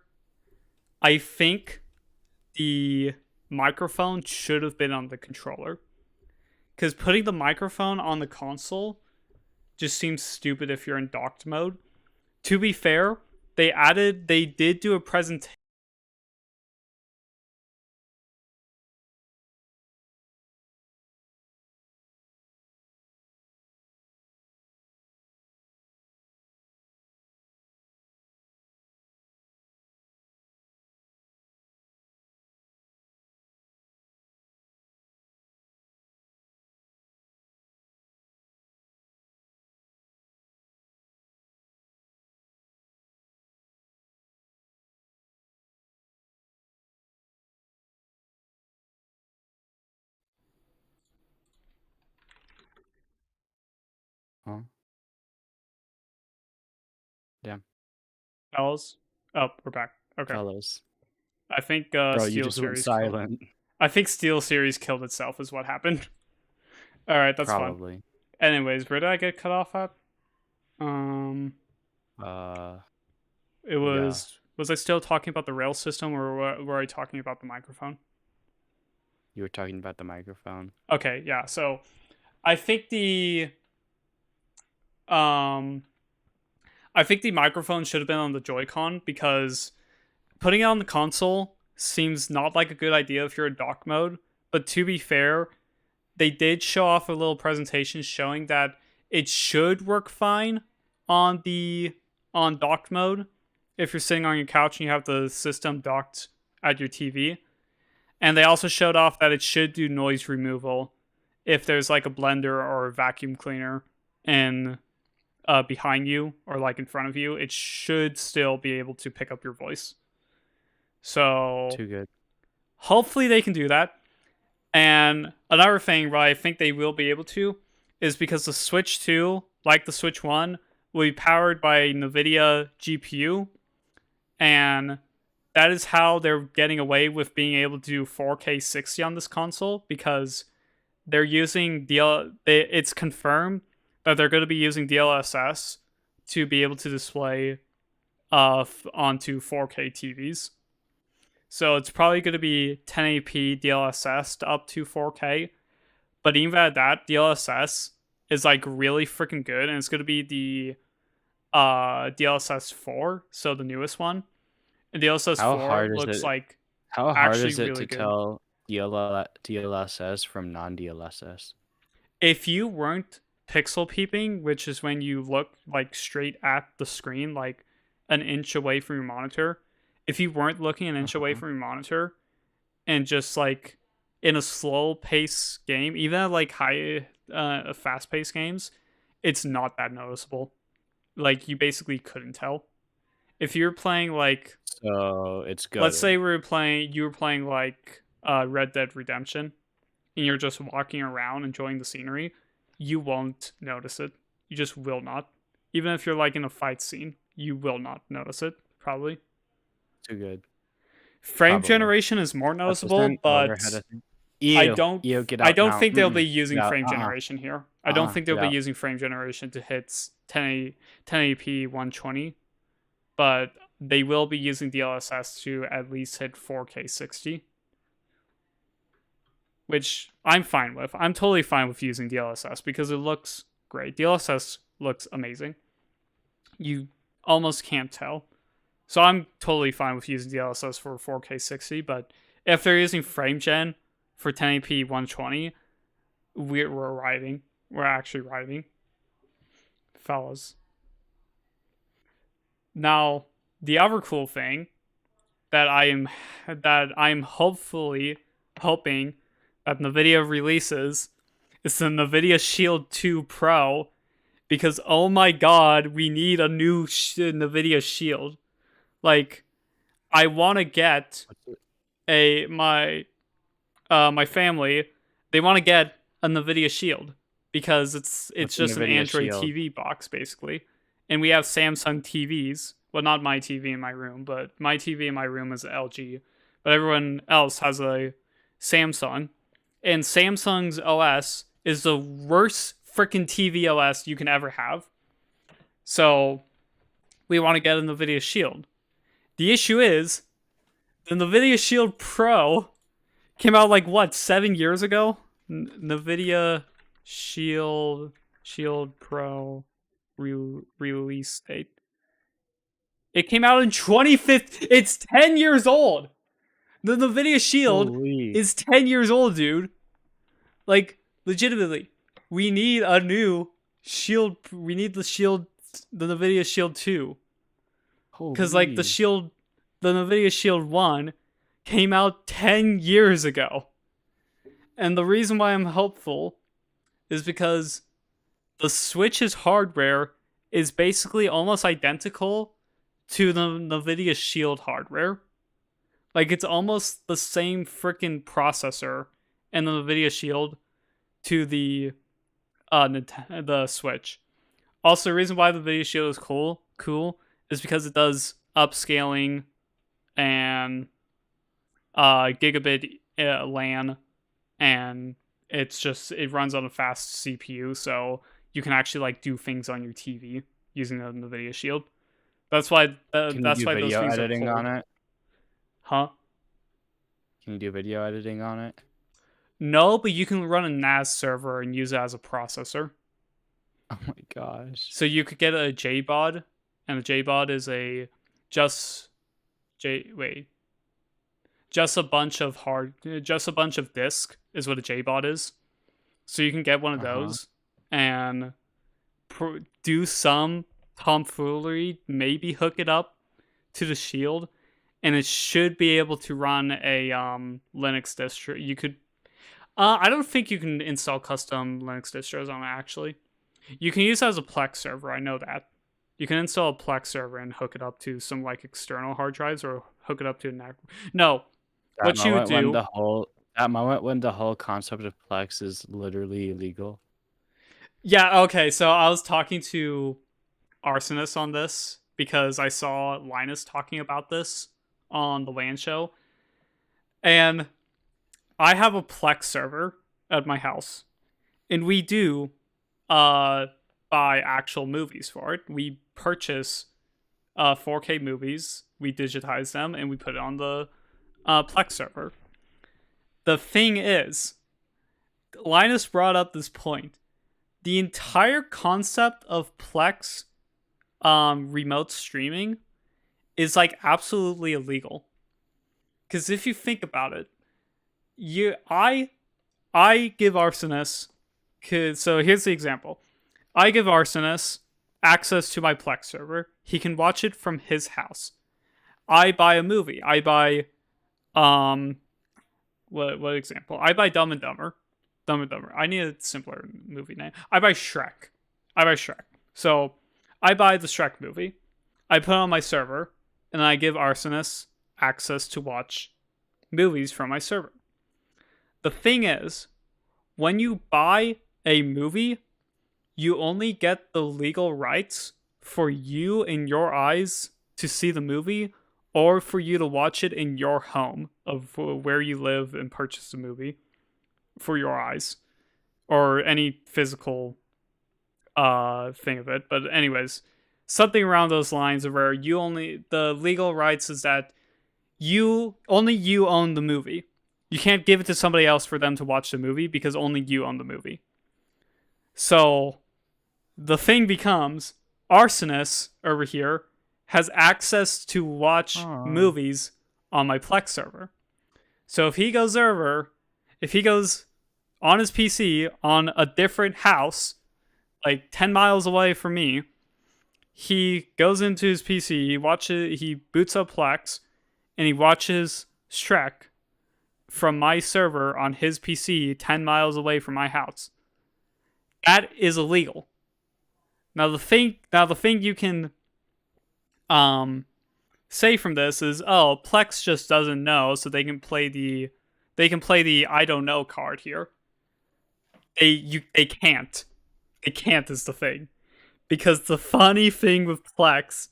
I think the microphone should have been on the controller. Because putting the microphone on the console just seems stupid if you're in docked mode. To be fair, they did do a presentation. Huh? Damn. Fellas. Oh, we're back. Okay. Fellows. I think Bro, you Steel just went Series silent. I think Steel Series killed itself is what happened. All right, that's Probably. fine. Anyways, where did I get cut off at? It was. Yeah. Was I still talking about the rail system, or were I talking about the microphone? You were talking about the microphone. Okay, yeah. So, I think the microphone should have been on the Joy-Con because putting it on the console seems not like a good idea if you're in dock mode. But to be fair, they did show off a little presentation showing that it should work fine on docked mode if you're sitting on your couch and you have the system docked at your TV. And they also showed off that it should do noise removal if there's like a blender or a vacuum cleaner in behind you or like in front of you. It should still be able to pick up your voice. So Too good. Hopefully they can do that. And another thing, right, I think they will be able to, is because the Switch 2, like the Switch 1, will be powered by NVIDIA GPU. And that is how they're getting away with being able to do 4K 60 on this console, because they're using it's confirmed that they're going to be using DLSS to be able to display onto 4K TVs. So it's probably going to be 1080p DLSS up to 4K. But even at that, DLSS is like really freaking good, and it's going to be the DLSS 4, so the newest one. And DLSS 4 looks like how hard actually is it really to good. tell DLSS from non-DLSS? If you weren't pixel peeping, which is when you look like straight at the screen, like an inch away from your monitor. If you weren't looking an inch away from your monitor and just like in a slow pace game, even at like fast paced games, it's not that noticeable. Like you basically couldn't tell. If you're playing like, So it's good. let's say you were playing like Red Dead Redemption, and you're just walking around enjoying the scenery, you won't notice it. You just will not. Even if you're like in a fight scene, you will not notice it, probably. Too good. Frame generation is more noticeable, but I don't think they'll be using frame generation here. I don't think they'll be using frame generation to hit 1080p 120, but they will be using DLSS to at least hit 4K 60. Which I'm fine with. I'm totally fine with using DLSS because it looks great. DLSS looks amazing. You almost can't tell. So I'm totally fine with using DLSS for 4K 60, but if they're using frame gen for 1080p 120, we're riding. We're actually riding. Fellas. Now, the other cool thing that I'm hoping that NVIDIA releases is the NVIDIA Shield 2 Pro, because oh my god, we need a new NVIDIA Shield. Like, I want to get my family, they want to get a NVIDIA Shield because it's just an Android Shield TV box basically, and we have Samsung TVs. Well, not my TV in my room, but my TV in my room is LG, but everyone else has a Samsung. And Samsung's OS is the worst freaking TV OS you can ever have. So we want to get a NVIDIA Shield. The issue is, the NVIDIA Shield Pro came out like, what, 7 years ago? NVIDIA Shield Pro release date. It came out in 2015. It's 10 years old. The NVIDIA Shield is 10 years old, dude. Like, legitimately, we need a new Shield. We need the NVIDIA Shield 2. Because, like, the NVIDIA Shield 1 came out 10 years ago. And the reason why I'm hopeful is because the Switch's hardware is basically almost identical to the NVIDIA Shield hardware. Like, it's almost the same freaking processor in the NVIDIA Shield to the Switch. Also, the reason why the NVIDIA Shield is cool is because it does upscaling and gigabit LAN, and it runs on a fast CPU, so you can actually like do things on your TV using the NVIDIA Shield. That's why those things are cool. On it? Huh? Can you do video editing on it? No, but you can run a NAS server and use it as a processor. Oh my gosh. So you could get a JBOD, and a JBOD is just a bunch of disk is what a JBOD is. So you can get one of those and do some tomfoolery, maybe hook it up to the Shield, and it should be able to run a Linux distro. You could, I don't think you can install custom Linux distros on it, actually. You can use it as a Plex server, I know that. You can install a Plex server and hook it up to some like external hard drives, or hook it up to a NAC. No, what you would do... That moment when the whole concept of Plex is literally illegal. Yeah, okay, so I was talking to Arsonist on this because I saw Linus talking about this on the LAN show, and I have a Plex server at my house, and we do buy actual movies for it. We purchase 4K movies, we digitize them, and we put it on the Plex server. The thing is, Linus brought up this point. The entire concept of Plex remote streaming is like absolutely illegal. Because if you think about it, I give Arsonist. So here's the example. I give Arsonist access to my Plex server. He can watch it from his house. I buy a movie. I buy, what example? I buy Dumb and Dumber. Dumb and Dumber. I need a simpler movie name. I buy Shrek. So I buy the Shrek movie. I put it on my server, and I give Arsonist access to watch movies from my server. The thing is, when you buy a movie, you only get the legal rights for you in your eyes to see the movie, or for you to watch it in your home of where you live and purchase the movie for your eyes, or any physical thing of it. But anyways, something around those lines of where the legal rights is that you own the movie. You can't give it to somebody else for them to watch the movie because only you own the movie. So the thing becomes, Arsonist over here has access to watch movies on my Plex server. So if he goes on his PC on a different house, like 10 miles away from me, he goes into his PC, he boots up Plex, and he watches Shrek from my server on his PC 10 miles away from my house. That is illegal. Now the thing you can say from this is, Plex just doesn't know, so they can play the I don't know card here. They can't. They can't is the thing. Because the funny thing with Plex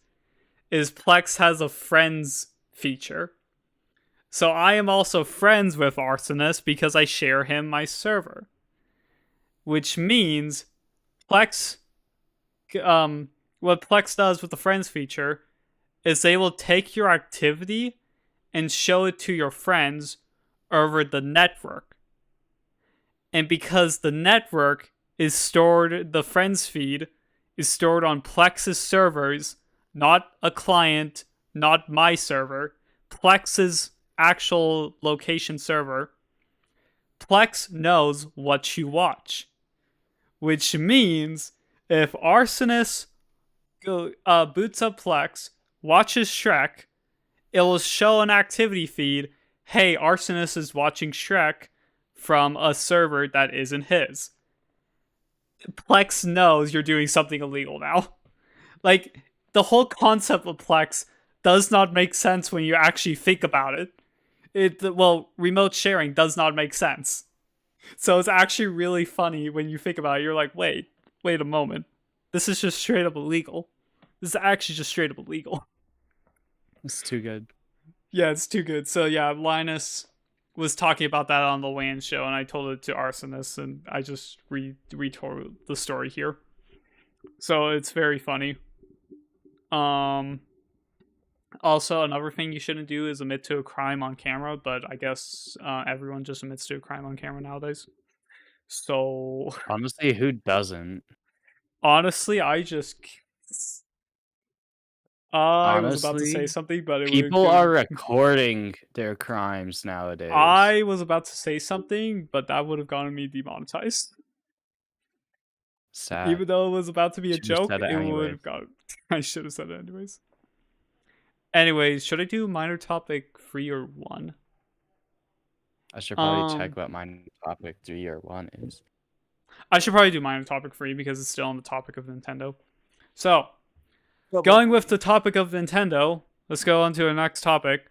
is Plex has a friends feature. So I am also friends with Arsonist because I share him my server. Which means Plex, what Plex does with the friends feature is they will take your activity and show it to your friends over the network. And because the network is stored, the friends feed is stored on Plex's servers, not a client, not my server, Plex's actual location server, Plex knows what you watch. Which means if Arsonist boots up Plex, watches Shrek, it will show an activity feed, hey, Arsonist is watching Shrek from a server that isn't his. Plex knows you're doing something illegal now. Like, the whole concept of Plex does not make sense when you actually think about it. Remote sharing does not make sense. So it's actually really funny when you think about it. You're like, wait a moment. This is just straight up illegal. This is actually just straight up illegal. It's too good. Yeah, it's too good. So yeah, Linus was talking about that on the WAN show, and I told it to Arsonist, and I just retold the story here. So it's very funny. Also, another thing you shouldn't do is admit to a crime on camera, but I guess everyone just admits to a crime on camera nowadays. So honestly, who doesn't? Honestly, I was about to say something, but people are recording their crimes nowadays. I was about to say something, but that would have gotten me demonetized. Sad. Even though it was about to be a joke, it would have got. I should have said it anyways. Anyways, should I do minor topic 3 or 1? I should probably check what minor topic 3 or 1 is. I should probably do minor topic 3 because it's still on the topic of Nintendo. So, going with the topic of Nintendo, let's go on to the next topic.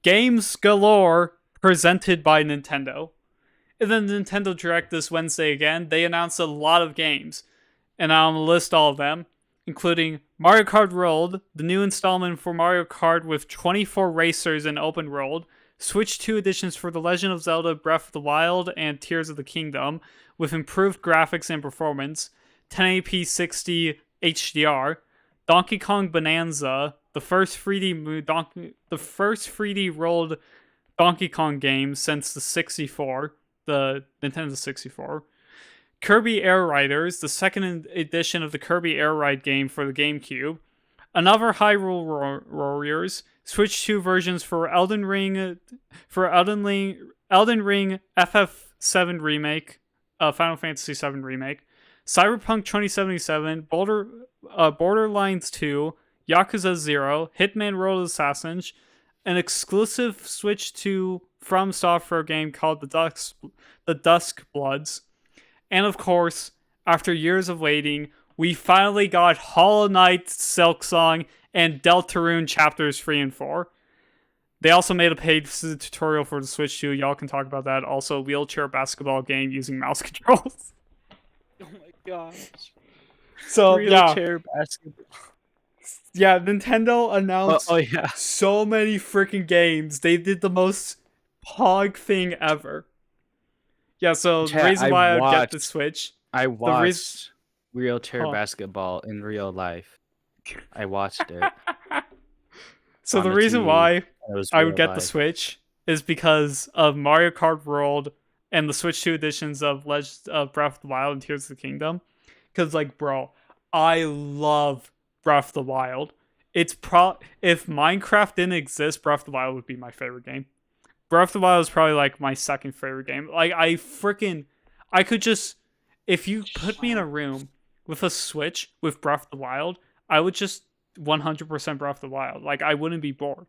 Games galore presented by Nintendo. In the Nintendo Direct this Wednesday again, they announced a lot of games. And I'm going to list all of them, including Mario Kart World, the new installment for Mario Kart with 24 racers in open world, Switch 2 editions for The Legend of Zelda Breath of the Wild and Tears of the Kingdom, with improved graphics and performance, 1080p 60 HDR, Donkey Kong Bonanza, the first 3D rolled Donkey Kong game since the 64, the Nintendo 64. Kirby Air Riders, the second edition of the Kirby Air Ride game for the GameCube. Another Hyrule Warriors, Switch 2 versions for Elden Ring, FF7 Remake, Final Fantasy VII Remake, Cyberpunk 2077, Borderlands 2, Yakuza 0, Hitman Road Assassins, an exclusive Switch to From Software game called The Dusk Bloods, and of course, after years of waiting, we finally got Hollow Knight, Silksong, and Deltarune chapters 3 and 4. They also made a paid tutorial for the Switch too. Y'all can talk about that. Also, wheelchair basketball game using mouse controls. Oh my gosh. So Wheelchair basketball. Yeah, Nintendo announced yeah. so many freaking games. They did the most pog thing ever. Yeah, so the reason why I would get the Switch. I watched wheelchair basketball in real life. I watched it. So the reason why I would get the Switch is because of Mario Kart World and the Switch 2 editions of Legend of Breath of the Wild and Tears of the Kingdom. Because, like, bro, I love Breath of the Wild. If Minecraft didn't exist, Breath of the Wild would be my favorite game. Breath of the Wild is probably, like, my second favorite game. Like, I could just, if you put me in a room with a Switch with Breath of the Wild, I would just 100% Breath of the Wild. Like, I wouldn't be bored.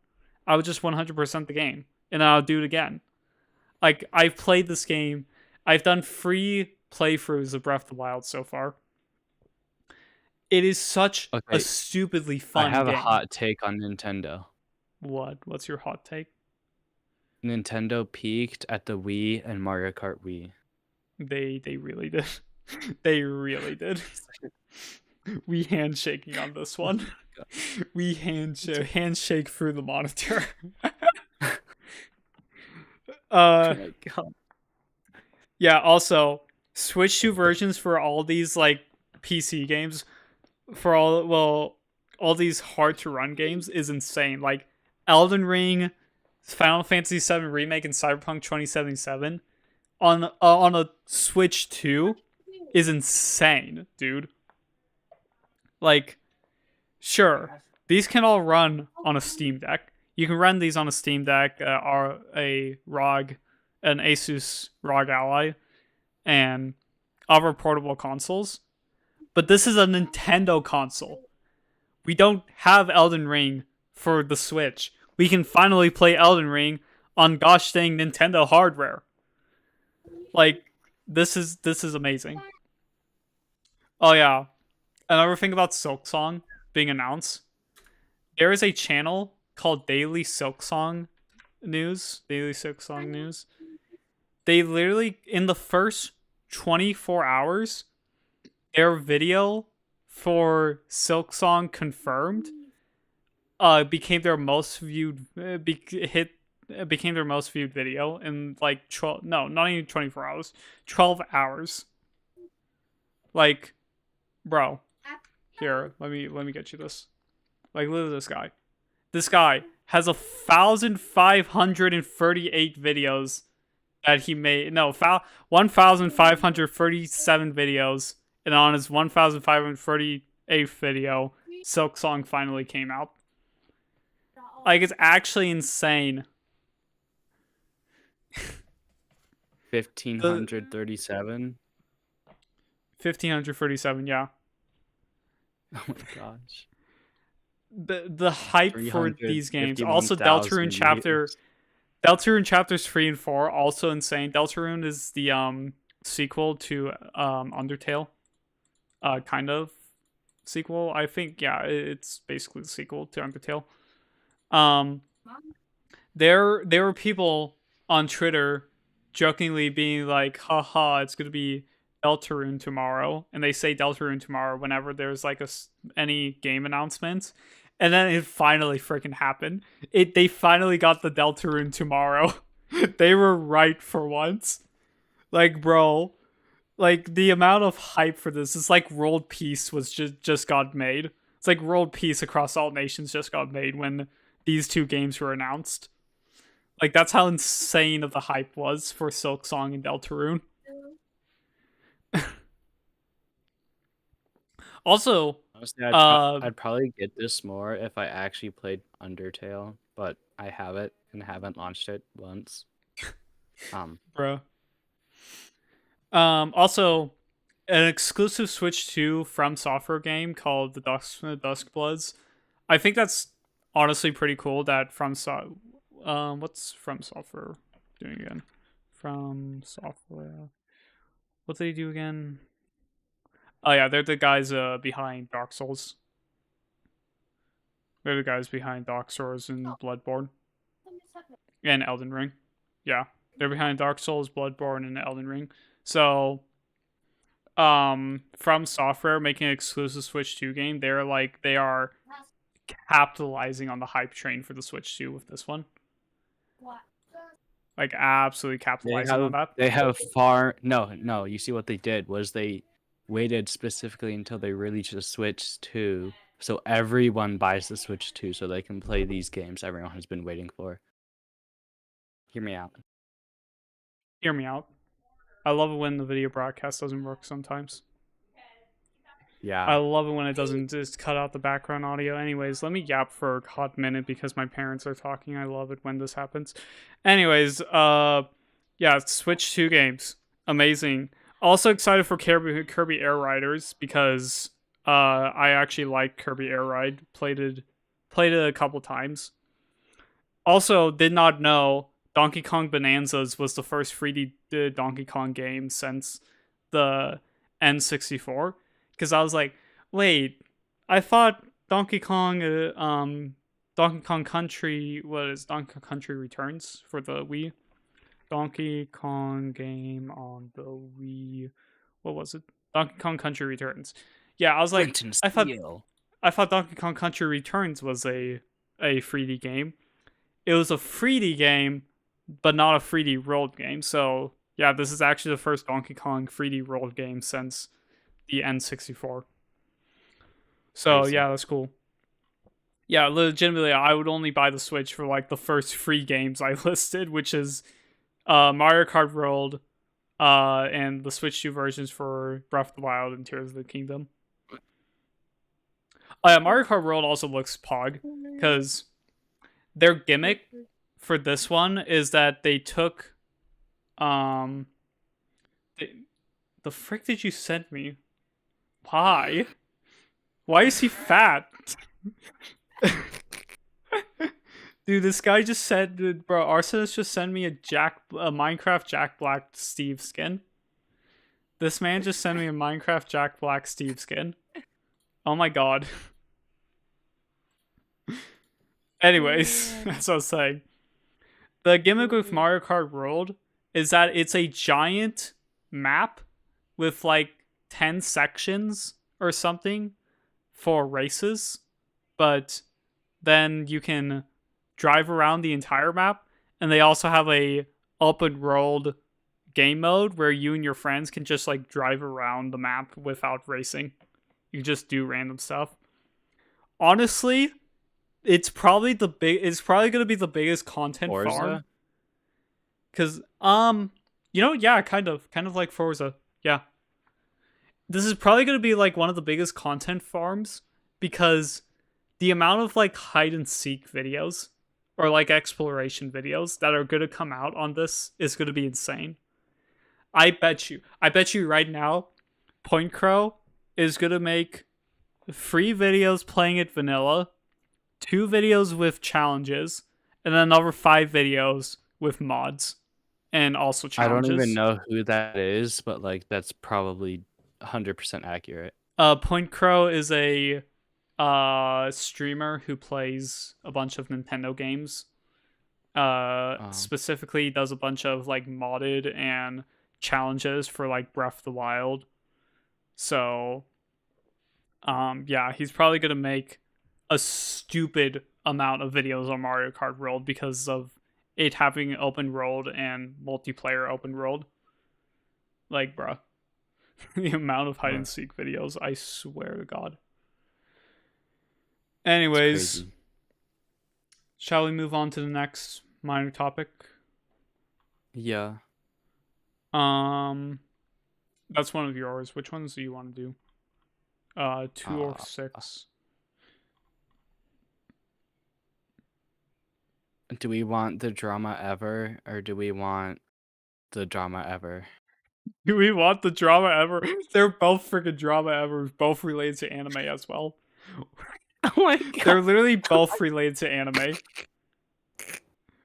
I would just 100% the game, and I'll do it again. Like, I've played this game. I've done 3 playthroughs of Breath of the Wild so far. It is such a stupidly fun game. I have a hot take on Nintendo. What? What's your hot take? Nintendo peaked at the Wii and Mario Kart Wii. They really did. They really did. We handshaking on this one. We handshake through the monitor. Oh my god. Yeah, also Switch 2 versions for all these like PC games for all these hard to run games is insane. Like Elden Ring, Final Fantasy VII Remake, and Cyberpunk 2077 on a Switch 2 is insane, dude. Like, sure, these can all run on a Steam Deck. You can run these on a Steam Deck, or an Asus ROG Ally, and other portable consoles. But this is a Nintendo console. We don't have Elden Ring for the Switch. We can finally play Elden Ring on gosh dang Nintendo hardware. Like, this is amazing. Oh yeah. Another thing about Silksong being announced. There is a channel called Daily Silksong News. They literally, in the first 24 hours, their video for Silksong confirmed became their most viewed became their most viewed video in like 12, no, not even 24 hours, 12 hours. Like, bro, here, let me get you this. Like, look at this guy. This guy has 1,538 videos that he made. No, 1,537 videos, and on his 1,538th video, Silksong finally came out. Like, it's actually insane. 1,537? 1,537, yeah. Oh my gosh. The hype for these games. Also, Deltarune Chapters 3 and 4, also insane. Deltarune is the sequel to Undertale. Kind of sequel. I think, yeah, it's basically the sequel to Undertale. There were people on Twitter jokingly being like, haha, it's gonna be Deltarune tomorrow, and they say Deltarune tomorrow whenever there's like any game announcements, and then it finally freaking happened. They finally got the Deltarune tomorrow. They were right for once. Like, bro, like the amount of hype for this is like world peace was just got made. It's like world peace across all nations just got made when these 2 games were announced. Like, that's how insane of the hype was for Silksong and Deltarune. Also, honestly, I'd probably get this more if I actually played Undertale, but I have it and haven't launched it once. Bro. Also, an exclusive Switch 2 From Software game called the Dusk Bloods. I think that's honestly pretty cool that what's From Software doing again? From Software. What do they do again? Oh yeah, they're the guys behind Dark Souls. They're the guys behind Dark Souls and Bloodborne and Elden Ring. Yeah, they're behind Dark Souls, Bloodborne, and Elden Ring. So, From Software making an exclusive Switch 2 game, they are capitalizing on the hype train for the Switch 2 with this one. Like absolutely capitalizing on that. They have far no. You see what they did was they waited specifically until they released the Switch 2, so everyone buys the Switch 2 so they can play these games everyone has been waiting for. Hear me out. Hear me out. I love it when the video broadcast doesn't work sometimes. Yeah. I love it when it doesn't just cut out the background audio. Anyways, let me yap for a hot minute because my parents are talking. I love it when this happens. Anyways, yeah, Switch 2 games. Amazing. Also excited for Kirby Air Riders because I actually like Kirby Air Ride. Played it a couple times. Also, did not know Donkey Kong Bonanzas was the first 3D Donkey Kong game since the N64. Because I was like, wait, I thought Donkey Kong Country was Donkey Kong Country Returns for the Wii. Donkey Kong game on the Wii. What was it? Donkey Kong Country Returns. Yeah, I was like, I thought Donkey Kong Country Returns was a 3D game. It was a 3D game, but not a 3D world game. So yeah, this is actually the first Donkey Kong 3D world game since the N64. So Crazy. yeah, that's cool. Yeah, legitimately, I would only buy the Switch for like the first 3 games I listed, which is Mario Kart World, and the Switch 2 versions for Breath of the Wild and Tears of the Kingdom. Oh yeah, Mario Kart World also looks pog because their gimmick for this one is that they took the frick did you send me? Why? Why is he fat? Dude, this guy just said, bro, Arsenis just sent me a Minecraft Jack Black Steve skin. This man just sent me a Minecraft Jack Black Steve skin. Oh my god. Anyways, that's what I was saying. The gimmick with Mario Kart World is that it's a giant map with like 10 sections or something for races, but then you can drive around the entire map, and they also have a open world game mode where you and your friends can just like drive around the map without racing. You just do random stuff. Honestly, it's probably going to be the biggest content Forza? farm. Cuz yeah, kind of like Forza. Yeah. This is probably going to be like one of the biggest content farms because the amount of like hide and seek videos or like exploration videos that are going to come out on this is going to be insane. I bet you right now Point Crow is going to make 3 videos playing it vanilla, 2 videos with challenges, and then another 5 videos with mods and also challenges. I don't even know who that is, but like that's probably 100% accurate. Point Crow is a streamer who plays a bunch of Nintendo games. Specifically does a bunch of like modded and challenges for like Breath of the Wild. So yeah, he's probably gonna make a stupid amount of videos on Mario Kart World because of it having open world and multiplayer open world. Like, bruh. The amount of hide and seek videos, I swear to God. Anyways, shall we move on to the next minor topic? Yeah. That's one of yours. Which ones do you want to do? 2 or 6? Do we want the drama ever, or do we want the drama ever? Do we want the drama ever? They're both freaking drama ever, both related to anime as well. Oh my They're god. literally both related to anime.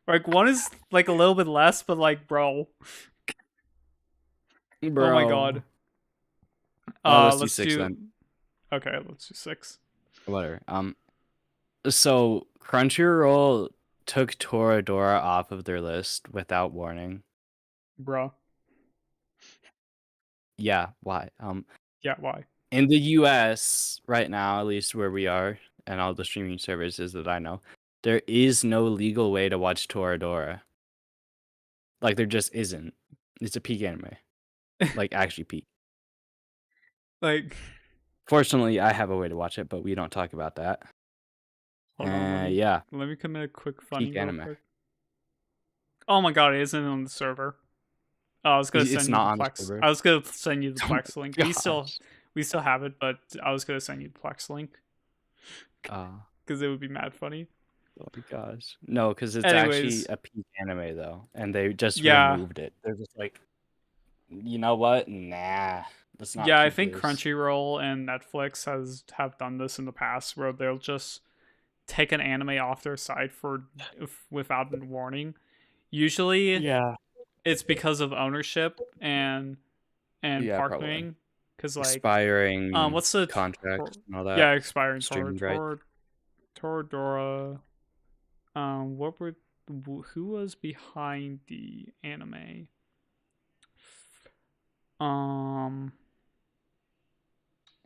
Like one is like a little bit less, but like, bro. Oh my god. Bro. Let's do Let's 6 do. then. Okay, let's do 6. Whatever. So Crunchyroll took Toradora off of their list without warning. Bro. Yeah, why? Yeah, why? In the US right now, at least where we are, and all the streaming services that I know, there is no legal way to watch Toradora. Like there just isn't. It's a peak anime. Like actually peak. Like, Fortunately, I have a way to watch it, but we don't talk about that. hold on, Yeah, let me commit a quick funny peak real anime. quick. Oh my god, it isn't on the server. Oh, I was gonna It's send you not the on the Plex. server. I was gonna send you the Oh Plex my link. gosh. We still have it, but I was gonna send you the Plex link Oh because it would be mad funny. my gosh. No, because it's actually Anyways, a peak anime though, and they just yeah, removed it. They're just like, you know what? Nah, let's not yeah. I keep think this. Crunchyroll and Netflix have done this in the past, where they'll just take an anime off their site without a warning. Usually, Yeah. it's because of ownership and Yeah, probably. partnering. Because like, Expiring what's the contracts and all that. yeah, expiring Streaming right. Toradora. What were who was behind the anime?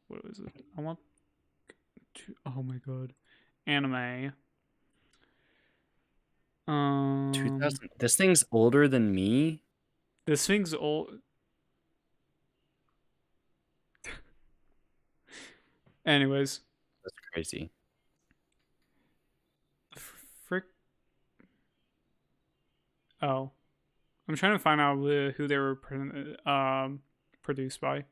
What was it? I want to. Oh my god, anime. 2000. This thing's older than me. This thing's old. Anyways, That's crazy. frick. Oh, I'm trying to find out who they were produced by.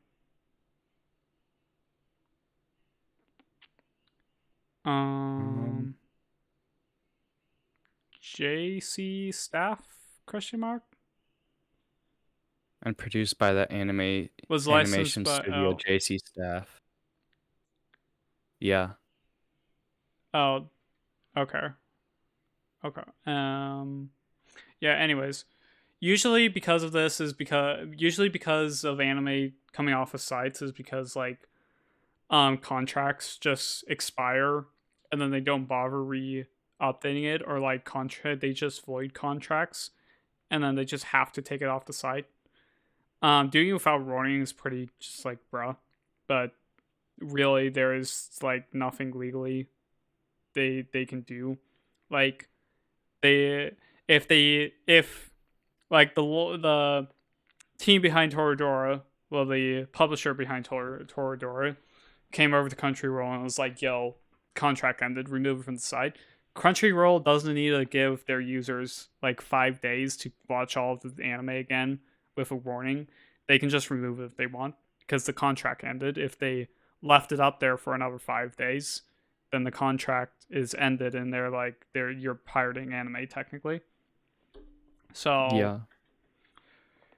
Um, JC Staff question mark and produced by the was licensed animation by studio JC Staff. Yeah. oh okay. Yeah, anyways, usually because of this is because of anime coming off of sites is because like contracts just expire and then they don't bother re-updating it, or like they just void contracts and then they just have to take it off the site. Doing it without warning is pretty just like bruh, but really there is like nothing legally they can do. Like they if like the team behind Toradora, well the publisher behind Toradora came over to Crunchyroll and was like, "Yo, contract ended, remove it from the site." Crunchyroll doesn't need to give their users like 5 days to watch all of the anime again with a warning. They can just remove it if they want because the contract ended. If they left it up there for another 5 days, then the contract is ended and you're pirating anime technically. So Yeah.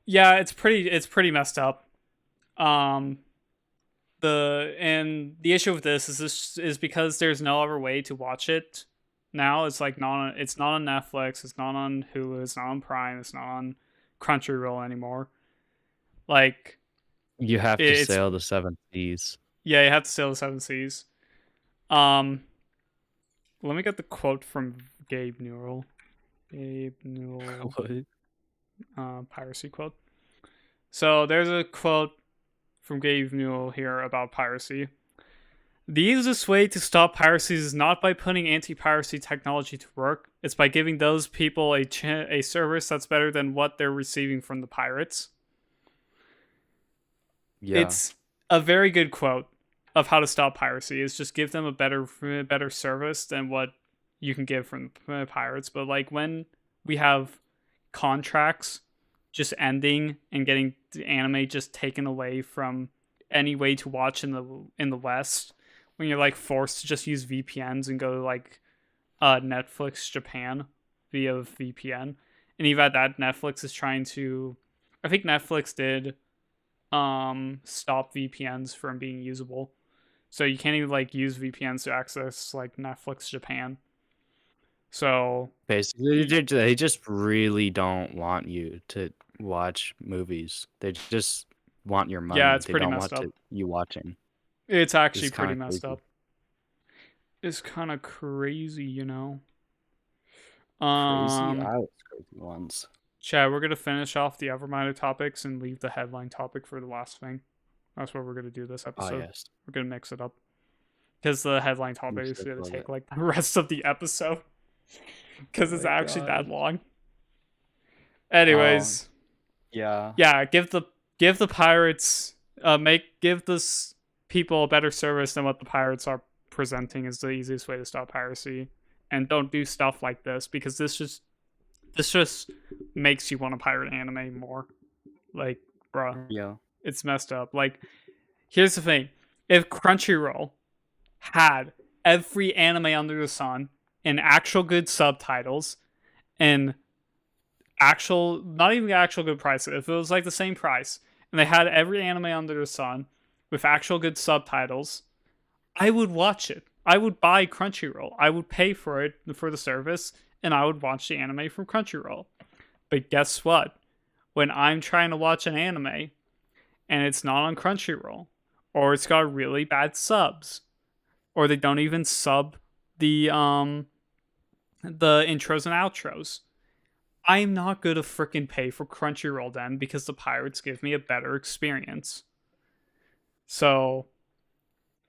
yeah, it's pretty messed up. Um, the issue with this is because there's no other way to watch it now. It's like it's not on Netflix, it's not on Hulu, it's not on Prime, it's not on Crunchyroll anymore. Like You have to it's sail the 7 seas. yeah, you have to sail the 7 seas. Let me get the quote from Gabe Newell. What? Piracy quote. So there's a quote from Gabe Newell here about piracy. The easiest way to stop piracy is not by putting anti-piracy technology to work. It's by giving those people a service that's better than what they're receiving from the pirates. Yeah. It's a very good quote of how to stop piracy. Is just give them a better service than what you can give from pirates. But like when we have contracts just ending and getting the anime just taken away from any way to watch in the West, when you're like forced to just use VPNs and go to like Netflix Japan via VPN, and even at that, Netflix is trying to. I think Netflix did stop VPNs from being usable. So you can't even like use VPNs to access like Netflix Japan. So Basically, they just really don't want you to watch movies. They just want your yeah, money. it's They pretty don't messed want up. you watching. It's actually It's kind pretty of messed crazy. up. It's kind of crazy, you know. Crazy, I was crazy ones. Chad, we're gonna finish off the Everminder topics and leave the headline topic for the last thing. That's what we're gonna do this Oh episode. yes, We're gonna mix it up because the headline topic mix is it gonna up. take like the rest of the episode because Oh it's my actually that god. long. Oh Anyways, yeah. yeah, give the pirates give this people a better service than what the pirates are presenting is the easiest way to stop piracy, and don't do stuff like this because this just makes you want to pirate anime more. Like, bruh, Yeah. it's messed up. Like, here's the thing: if Crunchyroll had every anime under the sun in actual good subtitles and actual, not even actual good prices, if it was like the same price and they had every anime under the sun with actual good subtitles, I would watch it. I would buy Crunchyroll. I would pay for it for the service and I would watch the anime from Crunchyroll. But guess what? When I'm trying to watch an anime and it's not on Crunchyroll, or it's got really bad subs, or they don't even sub the intros and outros, I'm not gonna freaking pay for Crunchyroll then because the pirates give me a better experience. So,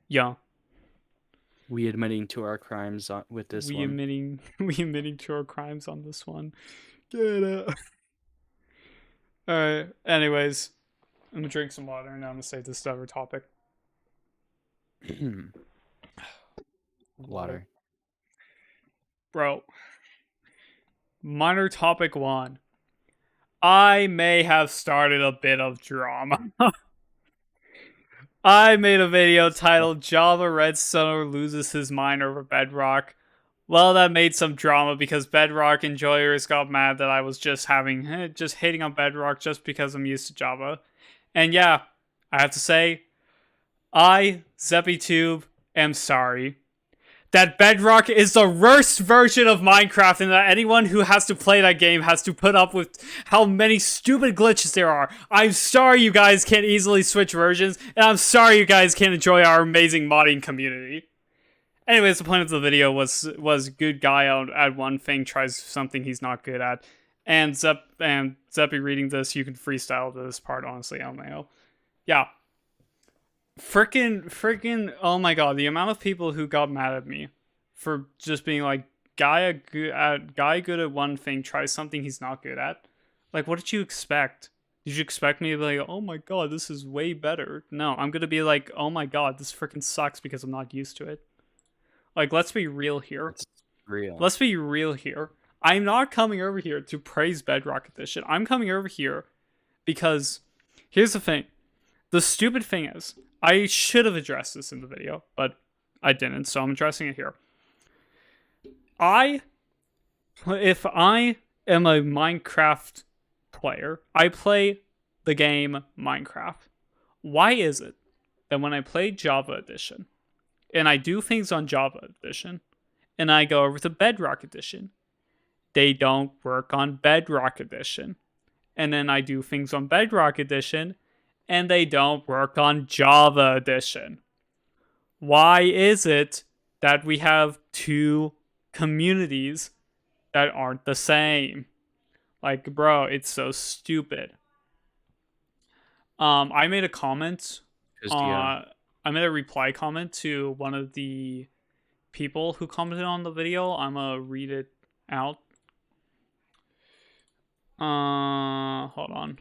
yeah, We admitting to our crimes with this one. we admitting to our crimes on this one. Get it. All right. Anyways, I'm gonna drink some water and I'm gonna save this to other topic. Water. Bro. Minor topic 1. I may have started a bit of drama. I made a video titled Java Redstone loses his mind over Bedrock. Well, that made some drama because Bedrock enjoyers got mad that I was just hating on Bedrock just because I'm used to Java. And yeah, I have to say, I, ZeppyTube, am sorry. That Bedrock is the worst version of Minecraft and that anyone who has to play that game has to put up with how many stupid glitches there are. I'm sorry you guys can't easily switch versions, and I'm sorry you guys can't enjoy our amazing modding community. Anyways, the point of the video was good guy at one thing tries something he's not good at. And Zeppy reading this, you can freestyle this part, honestly, LMAO. Yeah. Freaking, oh my god, the amount of people who got mad at me for just being like, guy good at one thing tries something he's not good at. Like, what did you expect? Did you expect me to be like, oh my god, this is way better? No, I'm gonna be like, oh my god, this freaking sucks because I'm not used to it. Like, let's be real here. It's real. Let's be real here. I'm not coming over here to praise Bedrock Edition. I'm coming over here because here's the thing. The stupid thing is, I should have addressed this in the video, but I didn't, so I'm addressing it here. If I am a Minecraft player, I play the game Minecraft. Why is it that when I play Java Edition, and I do things on Java Edition, and I go over to Bedrock Edition, they don't work on Bedrock Edition. And then I do things on Bedrock Edition, and they don't work on Java Edition. Why is it that we have two communities that aren't the same? Like, bro, it's so stupid. I made a comment. I made a reply comment to one of the people who commented on the video. I'm gonna read it out. Hold on.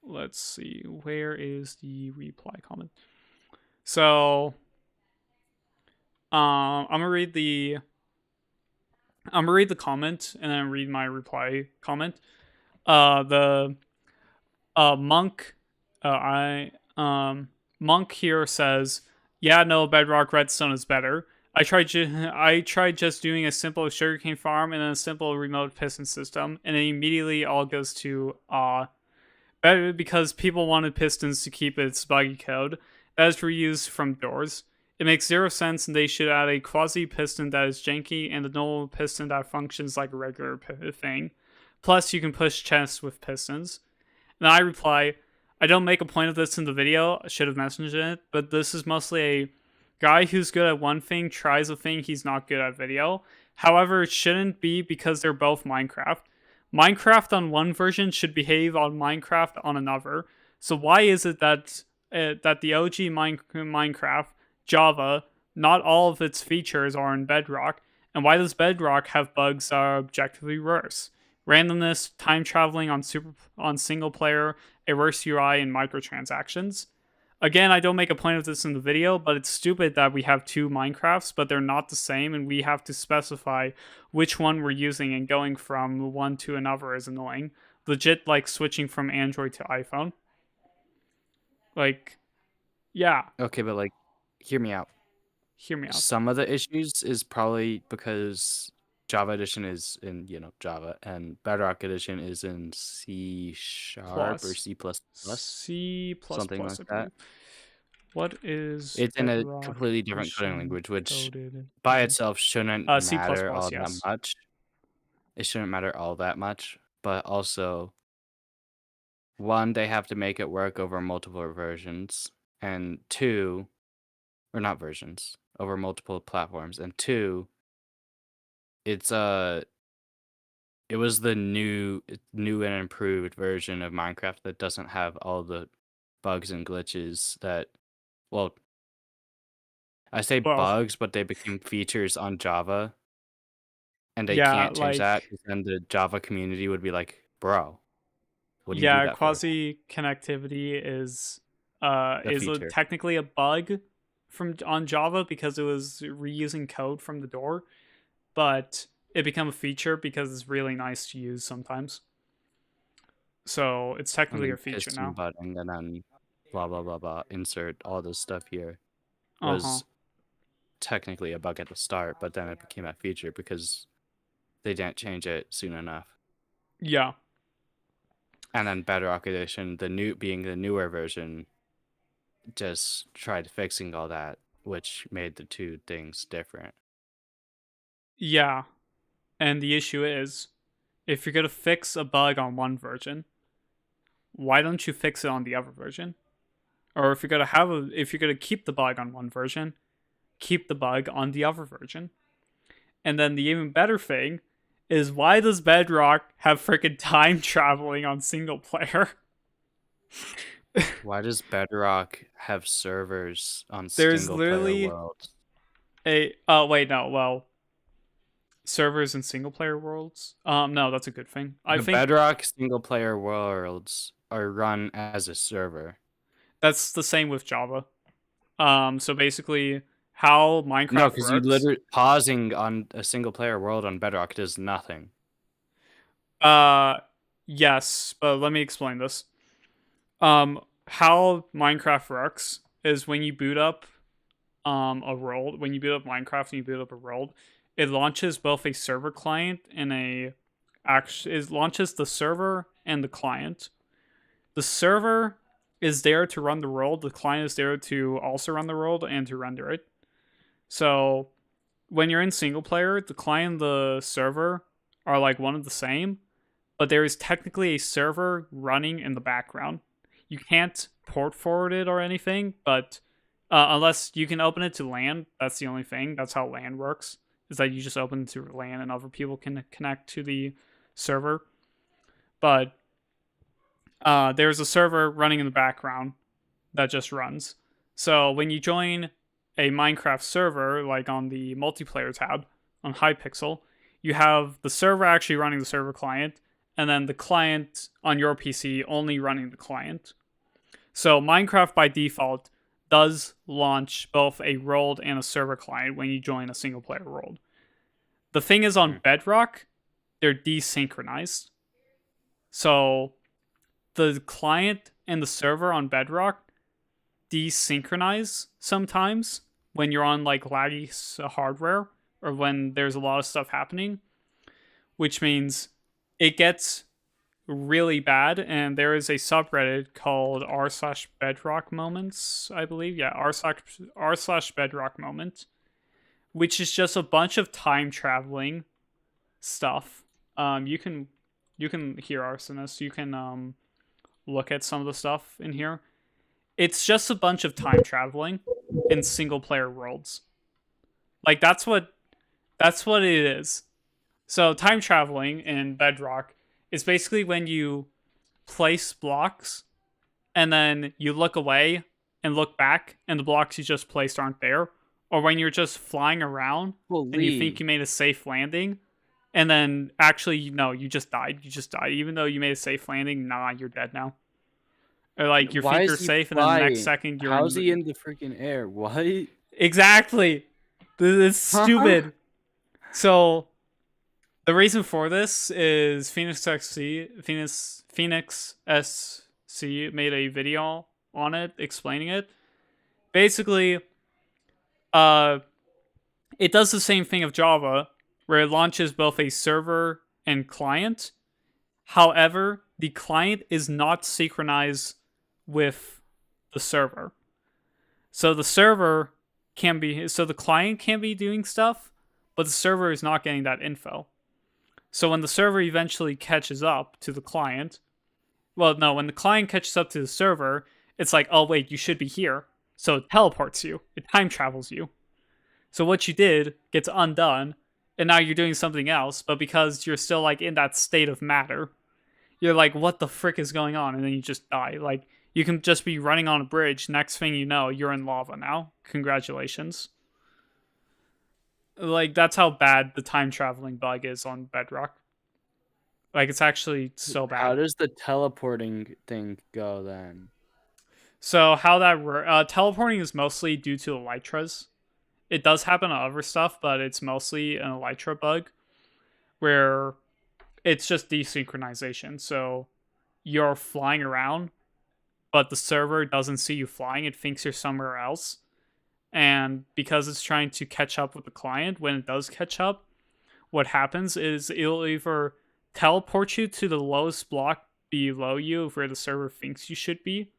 Let's see. Where is the reply comment? So, I'm gonna read the comment and then read my reply comment. The monk, monk here says, "Yeah, no, Bedrock Redstone is better. I tried just doing a simple sugarcane farm and then a simple remote piston system, and it immediately all goes to because people wanted Pistons to keep its buggy code that is reused from doors. It makes zero sense, and they should add a quasi piston that is janky and a normal piston that functions like a regular thing. Plus, you can push chests with pistons. And I reply, I don't make a point of this in the video, I should have mentioned it, but this is mostly a guy who's good at one thing tries a thing he's not good at video. However, it shouldn't be because they're both Minecraft. Minecraft on one version should behave on Minecraft on another. So why is it that the OG Minecraft, Java, not all of its features are in Bedrock, and why does Bedrock have bugs that are objectively worse? Randomness, time traveling on single player, a worse UI, and microtransactions. Again, I don't make a point of this in the video, but it's stupid that we have two Minecrafts, but they're not the same, and we have to specify which one we're using, and going from one to another is annoying. Legit, like switching from Android to iPhone. Like, yeah. Okay, but like, hear me out. Hear me out. Some of the issues is probably because Java Edition is in, Java, and Bedrock Edition is in C# or C++. C++, something like I that. believe. What is It's in a Bedrock completely different coding Edition language, which coded by in? itself shouldn't C++, matter all yes. that much. It shouldn't matter all that much, but also, one, they have to make it work over multiple versions, and two, or not versions, over multiple platforms, and two, it was the new and improved version of Minecraft that doesn't have all the bugs and glitches that, well, I say bugs, but they became features on Java, and they can't change that, because then the Java community would be like, bro, what do you do that for? Quasi connectivity is technically a bug on Java because it was reusing code from the door, but it became a feature because it's really nice to use sometimes. So it's technically a feature now. Button and then blah blah blah blah. Insert all this stuff here was technically a bug at the start, but then it became a feature because they didn't change it soon enough. Yeah. And then Bedrock Edition, being the newer version, just tried fixing all that, which made the two things different. Yeah. And the issue is, if you're going to fix a bug on one version, why don't you fix it on the other version? Or if you're going to keep the bug on one version, keep the bug on the other version. And then the even better thing is, why does Bedrock have freaking time traveling on single player? Why does Bedrock have servers on single player worlds? Servers in single player worlds? No, that's a good thing. I think Bedrock single player worlds are run as a server. That's the same with Java. So basically, how Minecraft works. No, because you literally pausing on a single player world on Bedrock does nothing. Yes, but let me explain this. How Minecraft works is when you boot up a world, when you boot up Minecraft and you boot up a world, it launches both a server client and it launches the server and the client. The server is there to run the world. The client is there to also run the world and to render it. So when you're in single player, the client and the server are like one of the same, but there is technically a server running in the background. You can't port forward it or anything, but unless you can open it to LAN, that's the only thing. That's how LAN works, is that you just open it to LAN and other people can connect to the server. But there's a server running in the background that just runs. So when you join a Minecraft server, like on the multiplayer tab on Hypixel, you have the server actually running the server client, and then the client on your PC only running the client. So Minecraft by default does launch both a world and a server client when you join a single player world. The thing is, on Bedrock, they're desynchronized. So the client and the server on Bedrock desynchronize sometimes when you're on like laggy hardware or when there's a lot of stuff happening, which means it gets really bad, and there is a subreddit called r/bedrock moments, I believe. Yeah, r/bedrock moment, which is just a bunch of time traveling stuff. You can hear arsonist. You can look at some of the stuff in here. It's just a bunch of time traveling in single player worlds. Like that's what it is. So time traveling in Bedrock is basically when you place blocks and then you look away and look back and the blocks you just placed aren't there, or when you're just flying around and you think Holy. you made a safe landing and then actually no, you just died. You just died even though you made a safe landing. Nah, you're dead now. Or like you Why think you're is he safe and then the next flying? second you're in How's he the... in the freaking air? What? Exactly. This is Huh? stupid. So the reason for this is Phoenix SC made a video on it explaining it. Basically, uh, it does the same thing of Java, where it launches both a server and client. However, the client is not synchronized with the server. So the client can be doing stuff, but the server is not getting that info. So when the server eventually catches up to the client, well, no, when the client catches up to the server, it's like, oh, wait, you should be here. So it teleports you, it time travels you. So what you did gets undone, and now you're doing something else, but because you're still like in that state of matter, you're like, what the frick is going on? And then you just die. Like, you can just be running on a bridge. Next thing you know, you're in lava now. Congratulations. Like, that's how bad the time traveling bug is on Bedrock. Like, it's actually so How bad. does the teleporting thing go then? So how that teleporting is mostly due to elytras. It does happen on other stuff, but it's mostly an elytra bug where it's just desynchronization. So you're flying around, but the server doesn't see you flying. It thinks you're somewhere else. And because it's trying to catch up with the client, when it does catch up, what happens is it'll either teleport you to the lowest block below you where the server thinks you should be,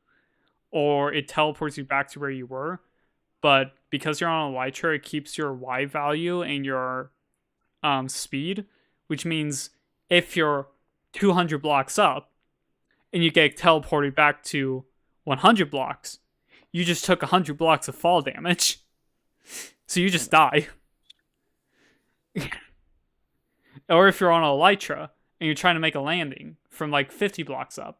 or it teleports you back to where you were. But because you're on a elytra, it keeps your Y value and your speed, which means if you're 200 blocks up and you get teleported back to 100 blocks, you just took 100 blocks of fall damage. So you just die. Or if you're on a elytra and you're trying to make a landing from like 50 blocks up,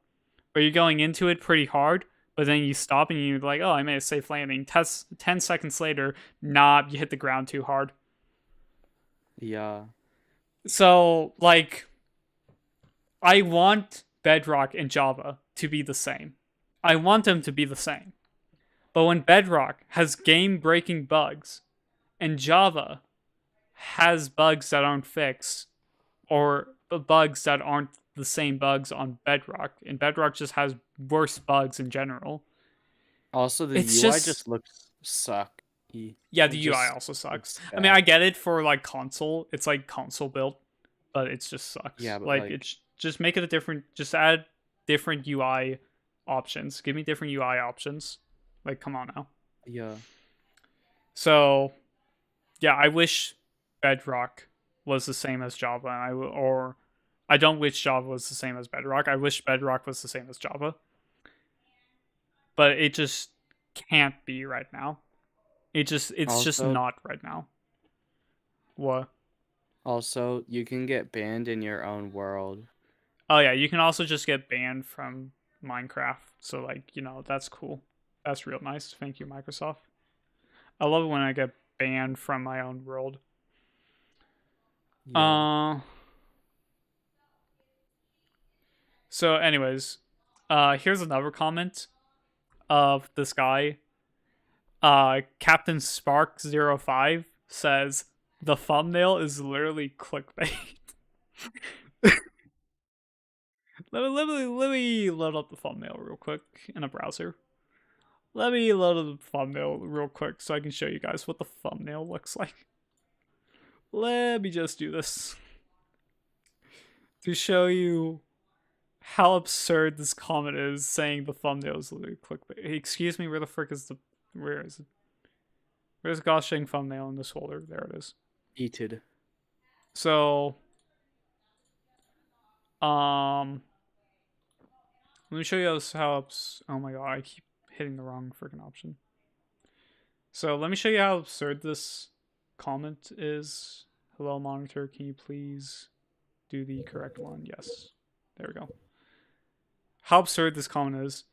but you're going into it pretty hard, but then you stop and you're like, oh, I made a safe landing. 10 seconds later, nah, you hit the ground too hard. Yeah. So, like, I want Bedrock and Java to be the same. I want them to be the same. But when Bedrock has game-breaking bugs, and Java has bugs that aren't fixed, or bugs that aren't the same bugs on Bedrock, and Bedrock just has worse bugs in general. Also, the It's UI just... just looks sucky. Yeah, It the UI just also sucks. looks I mean, I bad. get it for like console. It's like console built, but it just sucks. Yeah, but Like like, it's just make it a different. Just add different UI options. Give me different UI options. Like, come on now. yeah. So, yeah, I wish Bedrock was the same as Java, and or I don't wish Java was the same as Bedrock. I wish Bedrock was the same as Java, but it just can't be right now. It's just Also, not right now. What? also, you can get banned in your own world. Oh yeah, you can also just get banned from Minecraft. So like, that's cool. That's real nice. Thank you, Microsoft. I love it when I get banned from my own world. Yeah. So anyways, here's another comment of this guy. Captain Spark05 says the thumbnail is literally clickbait. Let me load up the thumbnail real quick in a browser. Let me load up the thumbnail real quick so I can show you guys what the thumbnail looks like. Let me just do this to show you how absurd this comment is, saying the thumbnail is literally clickbait. Hey, excuse me, where the frick is the... Where is it? Where's the gosh dang thumbnail in this folder? There it is. Eated. So, let me show you how oh my god, I keep hitting the wrong freaking option. So let me show you how absurd this comment is. Hello, monitor, can you please do the correct one? Yes. There we go. How absurd this comment is.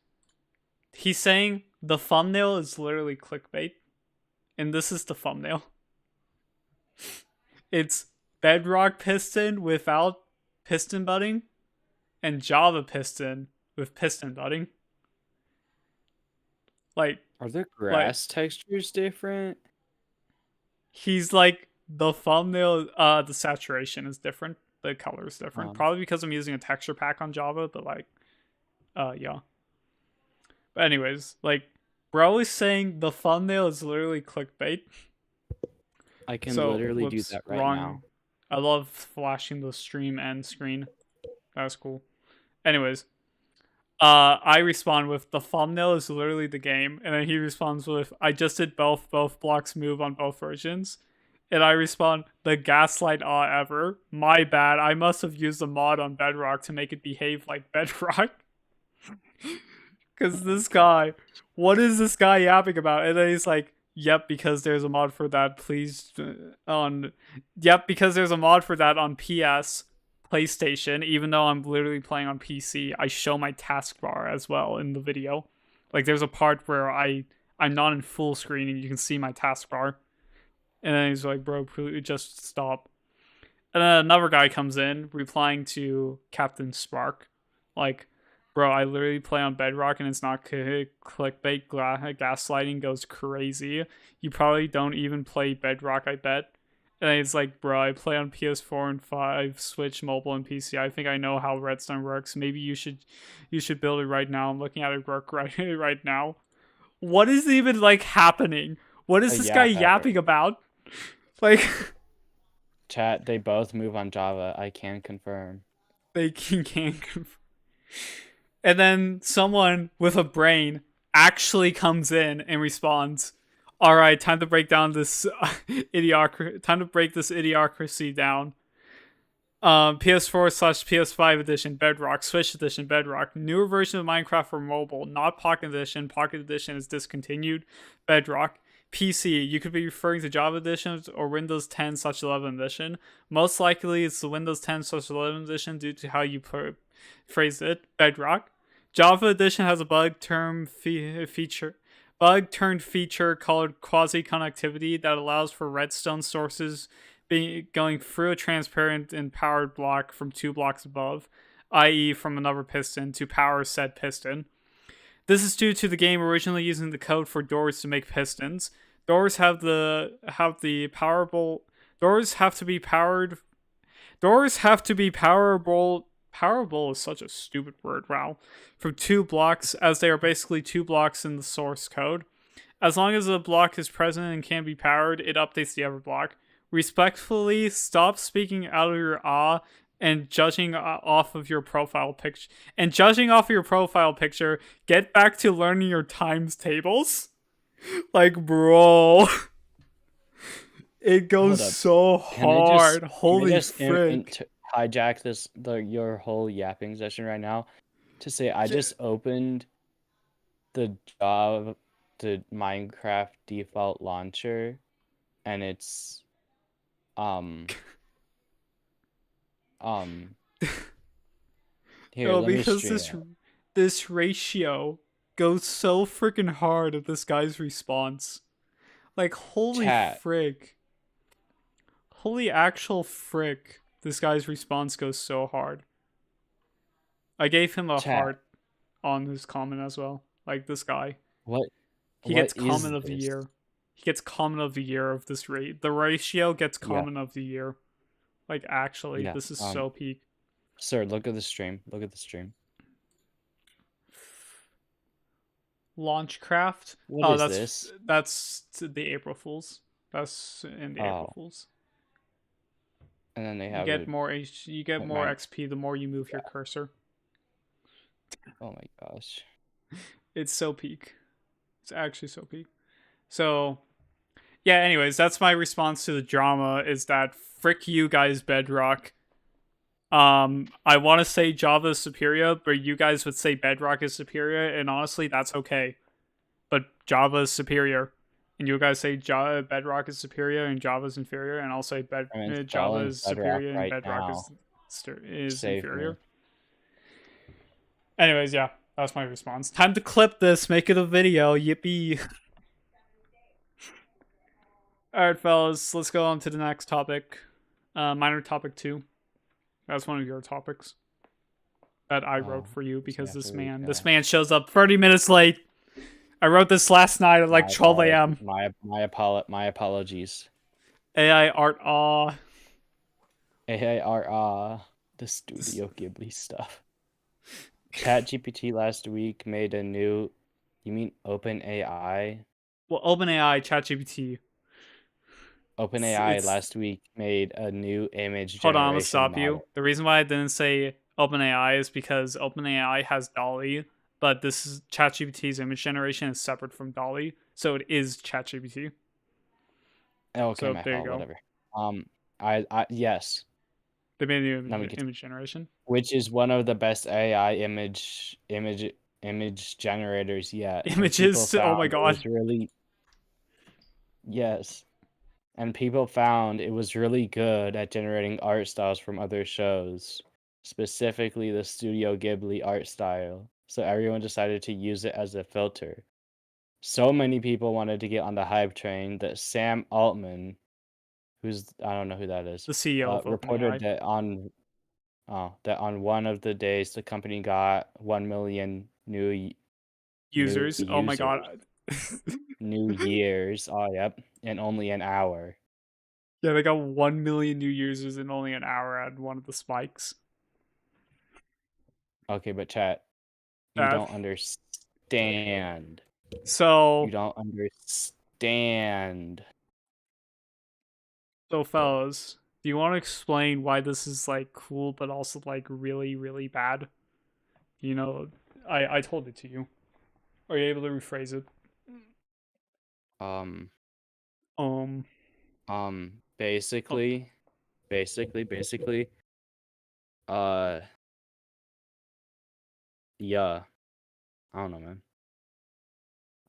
He's saying the thumbnail is literally clickbait, and this is the thumbnail. It's Bedrock piston without piston butting, and Java piston with piston butting. Like, are the grass textures different? He's like, the thumbnail, the saturation is different, the color is different. Probably because I'm using a texture pack on Java, but like, yeah. But anyways, like, bro is saying the thumbnail is literally clickbait. I can literally do that right now. I love flashing the stream end screen. That's cool. Anyways, I respond with, the thumbnail is literally the game, and then he responds with, I just did both blocks move on both versions. And I respond, the gaslight ever. My bad, I must have used a mod on Bedrock to make it behave like Bedrock. Because this guy, what is this guy yapping about? And then he's like, yep, because there's a mod for that, please, because there's a mod for that on PS, PlayStation, even though I'm literally playing on PC, I show my taskbar as well in the video. Like, there's a part where I'm not in full screen and you can see my taskbar. And then he's like, bro, please just stop. And then another guy comes in, replying to Captain Spark. Like, bro, I literally play on Bedrock and it's not clickbait. Gaslighting goes crazy. You probably don't even play Bedrock, I bet. And then it's like, bro, I play on PS4 and 5, Switch, mobile, and PC. I think I know how Redstone works. Maybe you should build it right now. I'm looking at it work right now. What is even, like, happening? What is this guy yapping about? Like, chat, they both move on Java. I can confirm. They can confirm. And then someone with a brain actually comes in and responds, all right, time to break down this idiocracy. Time to break this idiocracy down. PS4/PS5 edition Bedrock, Switch edition Bedrock, newer version of Minecraft for mobile, not Pocket Edition. Pocket Edition is discontinued. Bedrock. PC, you could be referring to Java editions or Windows 10/11 edition. Most likely, it's the Windows 10/11 edition due to how you phrased it. Bedrock. Java edition has a bug-turned feature called quasi-connectivity that allows for redstone sources going through a transparent and powered block from 2 blocks above, i.e. from another piston, to power said piston. This is due to the game originally using the code for doors to make pistons. Doors have to be powerable. Powerable is such a stupid word, wow. From 2 blocks, as they are basically 2 blocks in the source code. As long as a block is present and can be powered, it updates the other block. Respectfully, stop speaking out of your and judging off of your profile picture. Get back to learning your times tables. Like, bro, it goes so hard. Holy frick! Hijack your whole yapping session right now to say I just opened the Minecraft default launcher, and it's here, no, because this ratio goes so freaking hard at this guy's response. Like, holy frick. Holy actual frick. This guy's response goes so hard. I gave him a heart on his comment as well. Like, this guy. He gets comment of the year. He gets comment of the year of this rate. The ratio gets comment of the year. Like, actually, this is so peak. Sir, look at the stream. Launchcraft. What is this? That's the April Fools. That's in the April Fools. And then they have you get more XP the more you move your cursor. Oh my gosh. It's so peak. It's actually so peak. So yeah, anyways, that's my response to the drama is that frick you guys, Bedrock. I want to say Java is superior, but you guys would say Bedrock is superior, and honestly, that's okay. But Java is superior, and you guys say Java Bedrock is superior and Java is inferior, and I'll say I'm Java installing is Bedrock superior and right Bedrock now. is Save me. inferior. Anyways, yeah, that's my response. Time to clip this, make it a video. Yippee! All right, fellas, let's go on to the next topic. Minor topic 2. That's one of your topics that I wrote Oh, for you so you because have to this man shows up 30 minutes late. I wrote this last night at like my 12 apologies. a.m. My apologies. AI art aw. AARA, the Studio Ghibli stuff. ChatGPT last week made a new. You mean OpenAI? Well, OpenAI, ChatGPT. OpenAI It's last week made a new image hold on, I'm gonna generation stop you. model. The reason why I didn't say OpenAI is because OpenAI has Dolly, but this is ChatGPT's image generation is separate from Dolly, so it is ChatGPT. Okay, So my there you fault. go. Whatever. Yes. They made a new Let me get image generation. which is one of the best AI image generators yet. And people Images. Oh my found it god. was really yes. And people found it was really good at generating art styles from other shows, specifically the Studio Ghibli art style. So everyone decided to use it as a filter. So many people wanted to get on the hype train that Sam Altman, who's I don't know who that is, The CEO of reported OpenAI. that on one of the days the company got 1 million new Users. Oh my users, god. new years. Oh, yep, in only an hour. Yeah, they got 1 million new users in only an hour at one of the spikes. Okay, but chat, you That don't understand. You so don't understand. fellas, do you want to explain why this is like cool but also like really really bad? You know, I told it to you. Are you able to rephrase it? Um, Um. Oh, basically, uh, yeah, I don't know, man.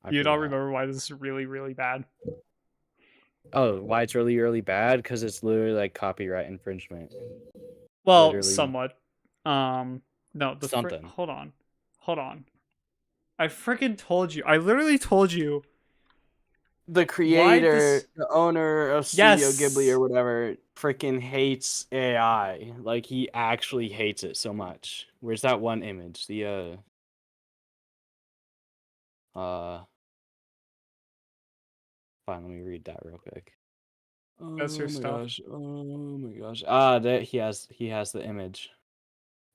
I you don't forgot. remember why this is really really bad? Oh, why it's really, really bad? Because it's literally like copyright infringement. Well, Literally somewhat. No, something. hold on. I freaking told you. I literally told you The why creator, this. the owner of Studio Ghibli or Yes, whatever, freaking hates AI. Like he actually hates it so much. Where's that one image? The uh fine, let me read that real quick. that's your Oh my stuff. gosh. Oh my gosh. Ah, that he has the image.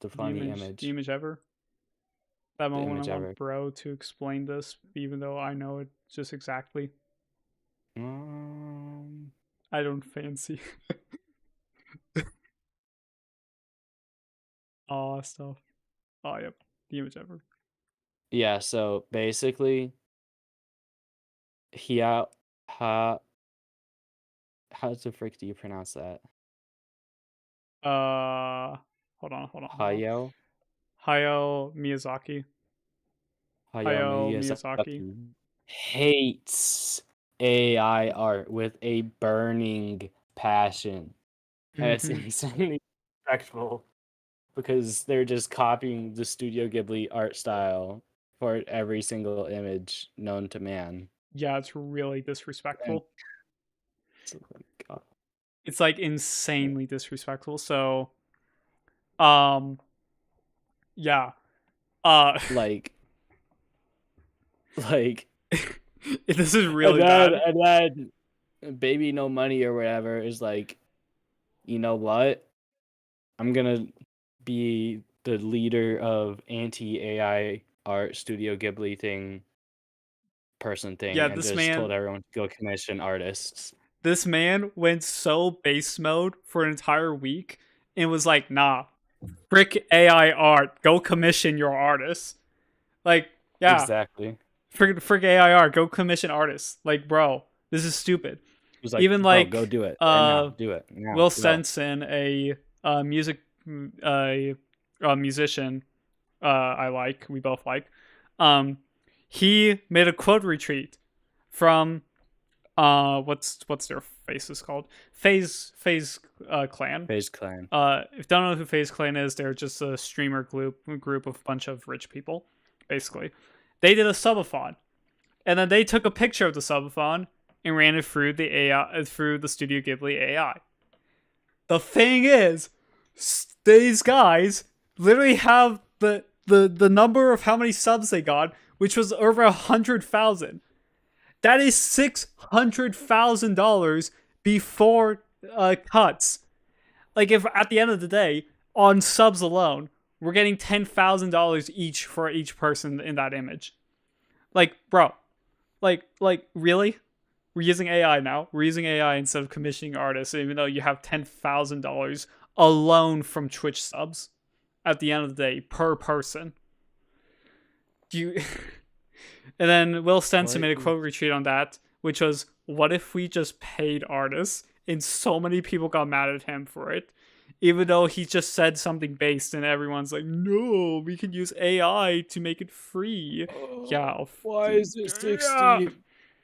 The funny The image. image ever. That The moment I image want ever. bro to explain this, even though I know it just exactly. Um, I don't fancy stuff. Oh yep, the image ever. yeah, so basically he out how the frick do you pronounce that? Hold on. Hayao? Hayao Miyazaki. Hayao Hayao Miyazaki. Miyazaki hates AI art with a burning passion. And it's Mm-hmm. insanely respectful because they're just copying the Studio Ghibli art style for every single image known to man. Yeah, it's really And disrespectful. it's like, God. It's like insanely disrespectful. So, um, yeah. Uh, Like, like, this is and really then, bad. and then Baby No Money or whatever is like, you know what? I'm gonna be the leader of anti-AI art Studio Ghibli thing Yeah, and just told everyone to go commission artists. this man went so base mode for an entire week and was like, nah. frick AI art. Go commission your artists. Like, yeah, Exactly. frick AI art. Go commission artists. Like, bro, this is stupid. He was like, Even bro, go like do it right now. Do it now. Will Go. Stenson, a musician we both like, he made a quote retreat from what's their faces called? FaZe Clan. FaZe Clan. If you don't know who FaZe Clan is, they're just a streamer group of a bunch of rich people, basically. They did a subathon, and then they took a picture of the subathon and ran it through the AI, through the Studio Ghibli AI. The thing is, these guys literally have the number of how many subs they got, which was over 100,000. That is $600,000 before cuts. Like, if at the end of the day, on subs alone, we're getting $10,000 each for each person in that image. Like, bro, like really? We're using AI now. We're using AI instead of commissioning artists, even though you have $10,000 alone from Twitch subs at the end of the day per person. You And then Will Stenson made a quote retweet on that, which was, what if we just paid artists? And so many people got mad at him for it, even though he just said something based, and everyone's like, no, we can use AI to make it free. Yeah. Why is it 60? Yeah.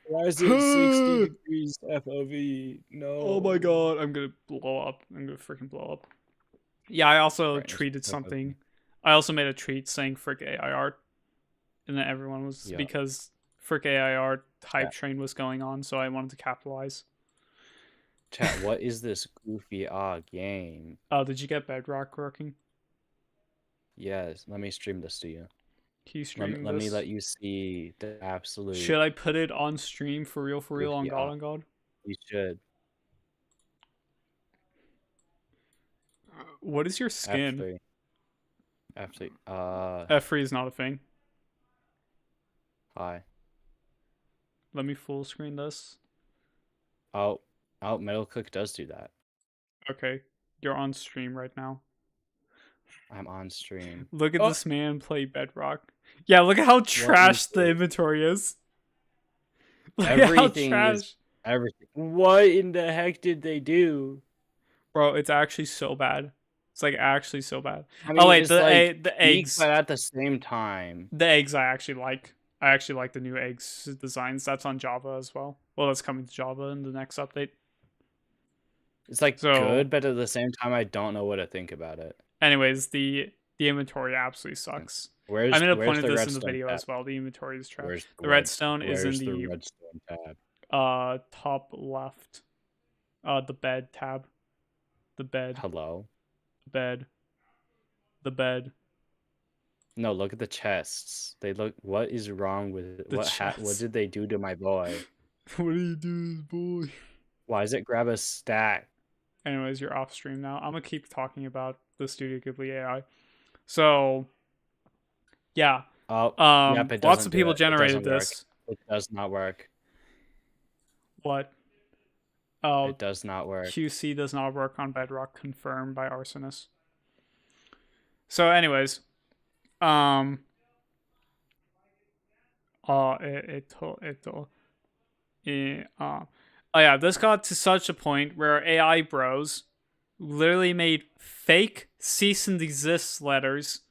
Why is it 60 degrees FOV? No. Oh my god, I'm gonna blow up. I'm gonna freaking blow up. Yeah, I also tweeted something. I also made a tweet saying frick AI art. And then everyone was, because frick AI art hype train was going on, so I wanted to capitalize. Chat, what is this goofy game? Oh, did you get Bedrock working? Yes, let me stream this to you. Can you stream let me let you see the absolute. Should I put it on stream for real on God on God? You should. What is your skin? F3. F3 is not a thing. Hi. Let me full screen this. Oh, Metal Cook does do that. Okay, you're on stream right now. I'm on stream. Look at this man play Bedrock. Yeah, look at how trash the inventory is. Look at how trash. Everything. What in the heck did they do? Bro, it's actually so bad. It's like actually so bad. I mean, oh wait, the eggs. But at the same time, the eggs I actually like. I actually like the new eggs designs. That's on Java as well. Well, that's coming to Java in the next update. It's like good, but at the same time, I don't know what to think about it. Anyways, the inventory absolutely sucks. I'm gonna point at this in the video as well. The inventory is trash. The redstone is in the redstone tab. Top left. The bed tab. The bed. Hello. The bed. No, look at the chests. They look. What is wrong with it? What did they do to my boy? What do you do, boy? Why does it grab a stack? Anyways, you're off stream now. I'm gonna keep talking about the Studio Ghibli AI. So, yeah. Yep, lots of people generated this. It does not work. What? Oh, it does not work. QC does not work on Bedrock, confirmed by Arsonist. So, anyways, oh yeah, this got to such a point where AI bros literally made fake cease and desist letters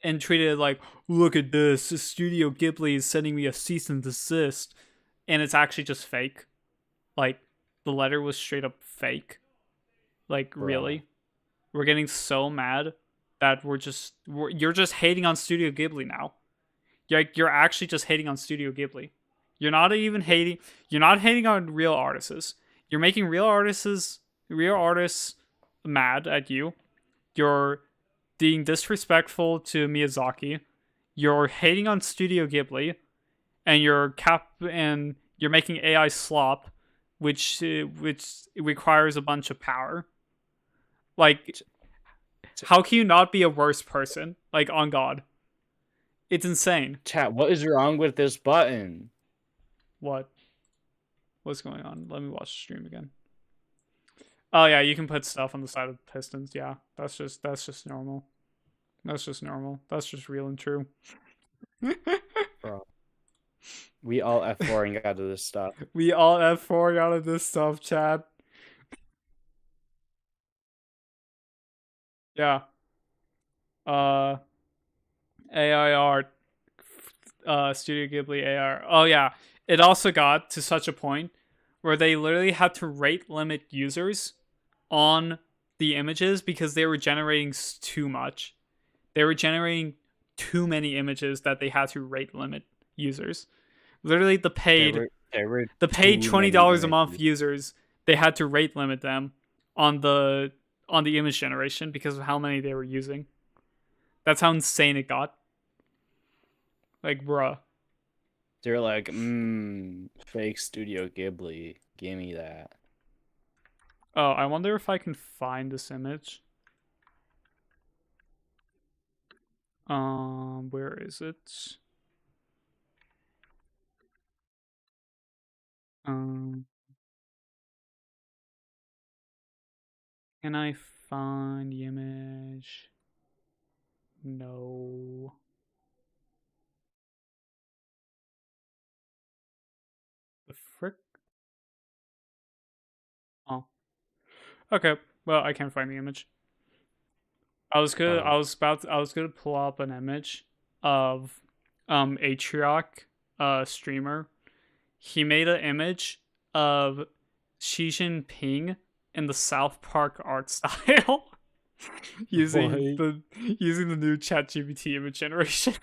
and tweeted it like, look at this, Studio Ghibli is sending me a cease and desist, and it's actually just fake. Like, the letter was straight up fake. Like, really? We're getting so mad that you're just hating on Studio Ghibli now. You're actually just hating on Studio Ghibli. You're not even hating. You're not hating on real artists. You're making real artists mad at you. You're being disrespectful to Miyazaki. You're hating on Studio Ghibli, and you're making AI slop, which requires a bunch of power. Like, how can you not be a worse person? Like, on God. It's insane. Chat, what is wrong with this button? What? What's going on? Let me watch the stream again. Oh yeah, you can put stuff on the side of the pistons. Yeah, that's just normal. That's just normal. That's just real and true. Bro. We all F4ing out of this stuff. We all F4 out of this stuff, Chad. Yeah. Uh, AI art. Studio Ghibli AR. Oh yeah, it also got to such a point where they literally had to rate limit users on the images because they were generating too much. They were generating too many images that they had to rate limit users. Literally, the paid $20 a month users, they had to rate limit them on the image generation because of how many they were using. That's how insane it got. Like, bruh. They're like, fake Studio Ghibli. Give me that. Oh, I wonder if I can find this image. Where is it? Can I find the image? No. The frick? Oh. Okay. Well, I can't find the image. I was gonna pull up an image of Atriarch, streamer. He made an image of Xi Jinping in the South Park art style using the new ChatGPT image generation.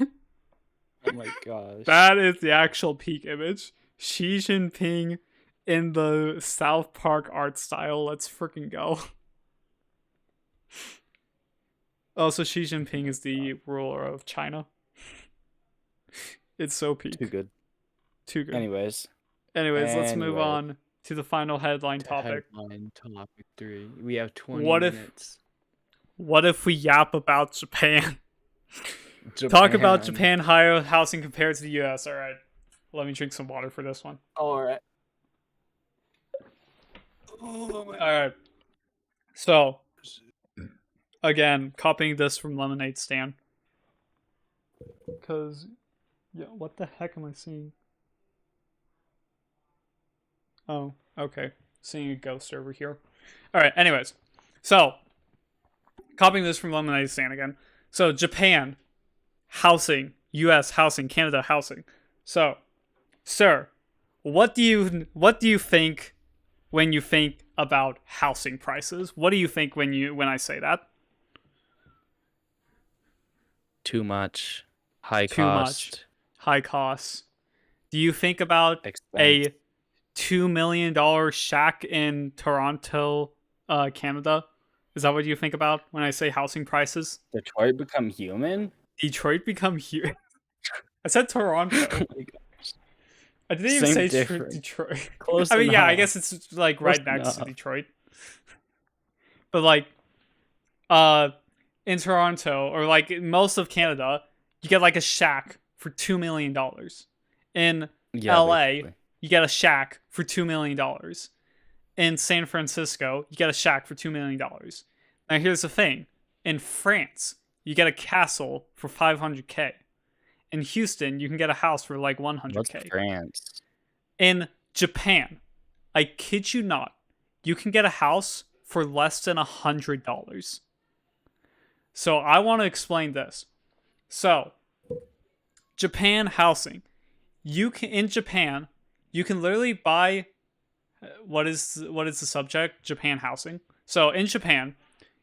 Oh my gosh. That is the actual peak image. Xi Jinping in the South Park art style. Let's freaking go. Also, Xi Jinping is the ruler of China. It's so peak. Too good. Too good. Anyways, let's move on to the final headline topic. Headline topic 3. We have 20 minutes. What if we yap about Japan? Talk about Japan higher housing compared to the US. All right. Let me drink some water for this one. All right. All right. So, again, copying this from Lemonade Stand. Because, yeah, what the heck am I seeing? Oh, okay. Seeing a ghost over here. All right, anyways. So, copying this from Lemonade Stand again. So, Japan, housing, US housing, Canada housing. So, sir, what do you think when you think about housing prices? What do you think when I say that? Too much. High cost. High costs. Do you think about a $2 million shack in Toronto, Canada? Is that what you think about when I say housing prices? Detroit become human? Detroit become human? I said Toronto. Oh my gosh. I didn't even say Detroit. Close I mean, enough. yeah, I guess it's like right next to Detroit. But like, in Toronto or like in most of Canada, you get like a shack for $2 million. In LA, basically, you get a shack for $2 million. In San Francisco, you get a shack for $2 million. Now here's the thing. In France, you get a castle for $500K. In Houston, you can get a house for like $100K. What's France? In Japan, I kid you not, you can get a house for less than $100. So I want to explain this. So, Japan housing. In Japan, you can literally buy what is the subject? Japan housing. So, in Japan,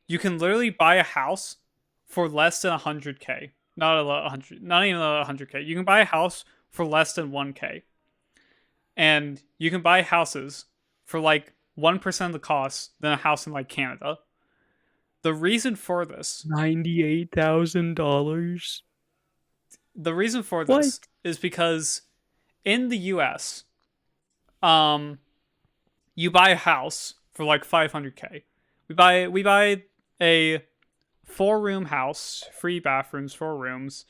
you can literally buy a house for less than $100K. Not even 100K. You can buy a house for less than 1K. And you can buy houses for like 1% of the cost than a house in like Canada. The reason for this, $98,000. The reason for this is because in the US, you buy a house for like $500K. We buy a 4-room house, 3 bathrooms, 4 rooms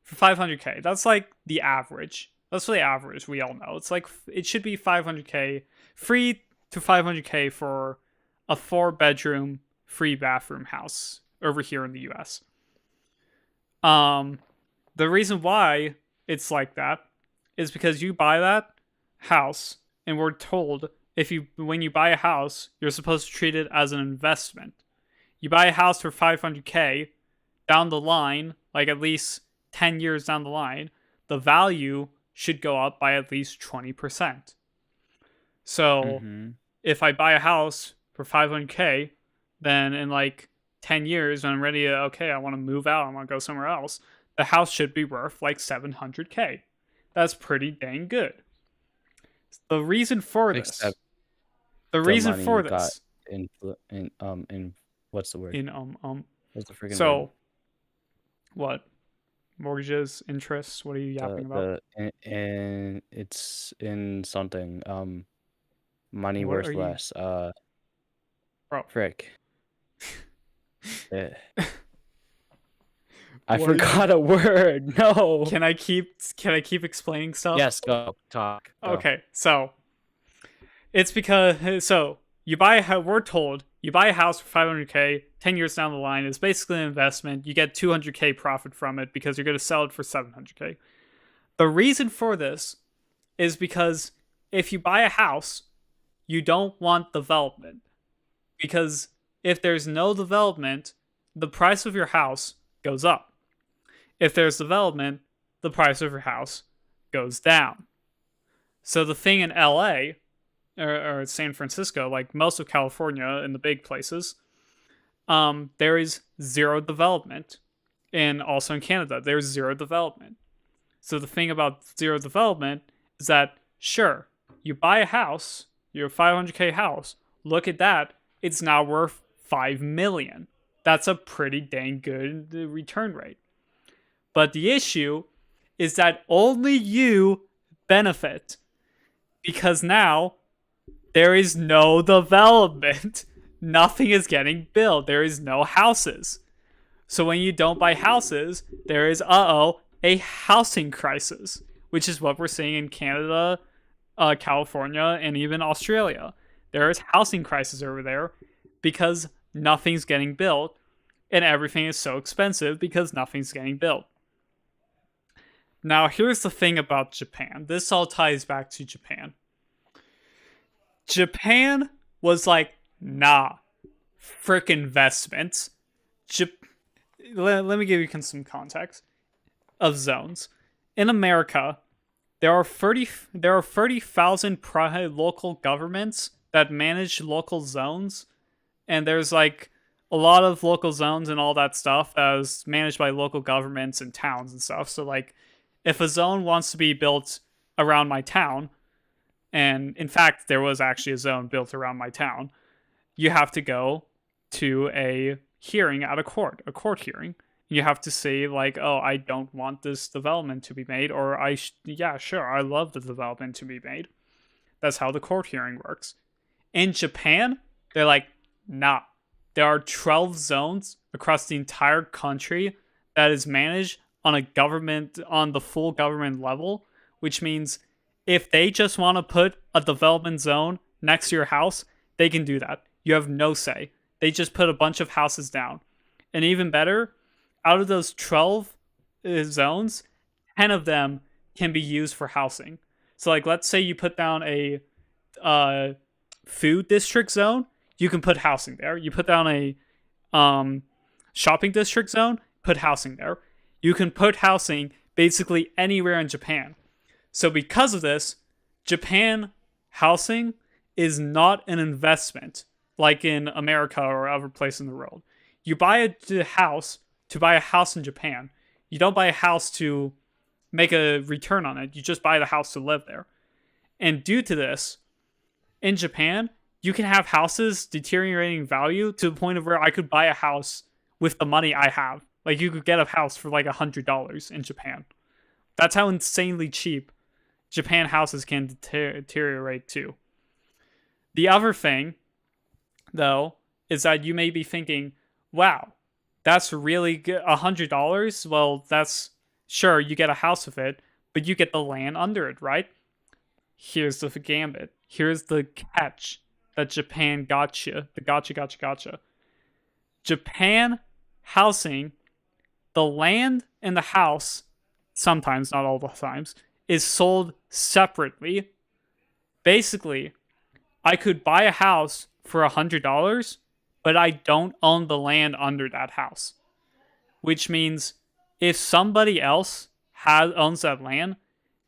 for $500K. That's like the average. That's the average. We all know it's like it should be $500K, 3 to $500K for a 4-bedroom, 3-bathroom house over here in the US. The reason why it's like that is because you buy that house, and we're told when you buy a house, you're supposed to treat it as an investment. You buy a house for $500K, down the line, like at least 10 years down the line, the value should go up by at least 20%. So if I buy a house for $500K, then in like 10 years, when I'm ready to, okay, I want to move out, I want to go somewhere else, the house should be worth like $700K. That's pretty dang good. The reason for this. The reason for this. In what's the word? What's the freaking so, word? What? Mortgages, interests? What are you yapping about? And it's in something. Money What worth are you- less. Bro. Frick. I What are forgot a word. No. Can I keep explaining stuff? Yes, go talk. Go. Okay, so it's because we're told you buy a house for $500K, 10 years down the line, it's basically an investment. You get $200K profit from it because you're going to sell it for $700K. The reason for this is because if you buy a house, you don't want development. Because if there's no development, the price of your house goes up. If there's development, the price of your house goes down. So the thing in LA or San Francisco, like most of California and the big places, there is zero development. And also in Canada, there's zero development. So the thing about zero development is that, sure, you buy a house, your $500K house, look at that, it's now worth $5 million. That's a pretty dang good return rate. But the issue is that only you benefit, because now there is no development. Nothing is getting built. There is no houses. So when you don't buy houses, there is, a housing crisis, which is what we're seeing in Canada, California, and even Australia. There is housing crisis over there because nothing's getting built, and everything is so expensive because nothing's getting built. Now, here's the thing about Japan. This all ties back to Japan. Japan was like, nah, frick investments. Let me give you some context of zones. In America, there are 30,000 local governments that manage local zones, and there's like a lot of local zones and all that stuff that is managed by local governments and towns and stuff. So like, if a zone wants to be built around my town, and in fact, there was actually a zone built around my town, you have to go to a hearing at a court hearing. You have to say like, oh, I don't want this development to be made, or yeah, sure, I love the development to be made. That's how the court hearing works. In Japan, they're like, nah. There are 12 zones across the entire country that is managed on the full government level, which means if they just want to put a development zone next to your house, they can do that. You have no say. They just put a bunch of houses down. And even better, out of those 12 zones, 10 of them can be used for housing. So like, let's say you put down a food district zone, you can put housing there. You put down a shopping district zone, put housing there. You can put housing basically anywhere in Japan. So because of this, Japan housing is not an investment like in America or other places in the world. You buy a house to buy a house in Japan. You don't buy a house to make a return on it. You just buy the house to live there. And due to this, in Japan, you can have houses deteriorating value to the point of where I could buy a house with the money I have. Like, you could get a house for like $100 in Japan. That's how insanely cheap Japan houses can deteriorate too. The other thing, though, is that you may be thinking, wow, that's really good. $100? Well, that's sure, you get a house with it, but you get the land under it, right? Here's the gambit. Here's the catch. that Japan gotcha. The gotcha. Japan housing, the land and the house, sometimes, not all the times, is sold separately. Basically, I could buy a house for $100, but I don't own the land under that house. Which means if somebody else owns that land,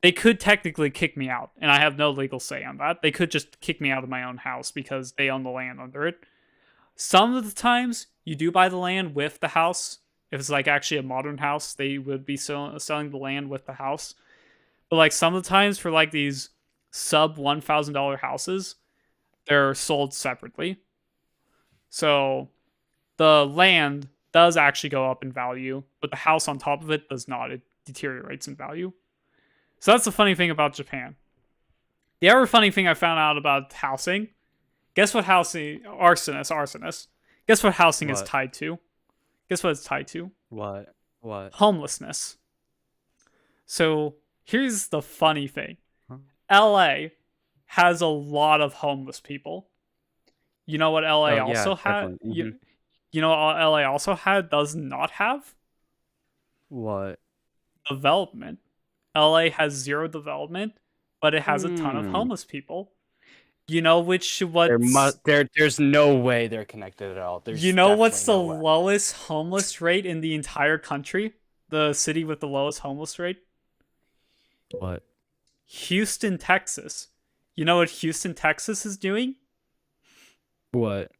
they could technically kick me out, and I have no legal say on that. They could just kick me out of my own house because they own the land under it. Some of the times, you do buy the land with the house. If it's like actually a modern house, they would be selling the land with the house. But like some of the times for like these sub $1,000 houses, they're sold separately. So the land does actually go up in value, but the house on top of it does not. It deteriorates in value. So that's the funny thing about Japan. The other funny thing I found out about housing, guess what housing, arsonist. Guess what housing is tied to? Guess what it's tied to? What? Homelessness. So here's the funny thing. Huh? LA has a lot of homeless people. You know what LA also had? Mm-hmm. You know what LA also does not have? What? Development. LA has zero development, but it has a ton of homeless people. You know there's no way they're connected at all. You know what's the lowest homeless rate in the entire country? The city with the lowest homeless rate? What? Houston, Texas. You know what Houston, Texas is doing? What?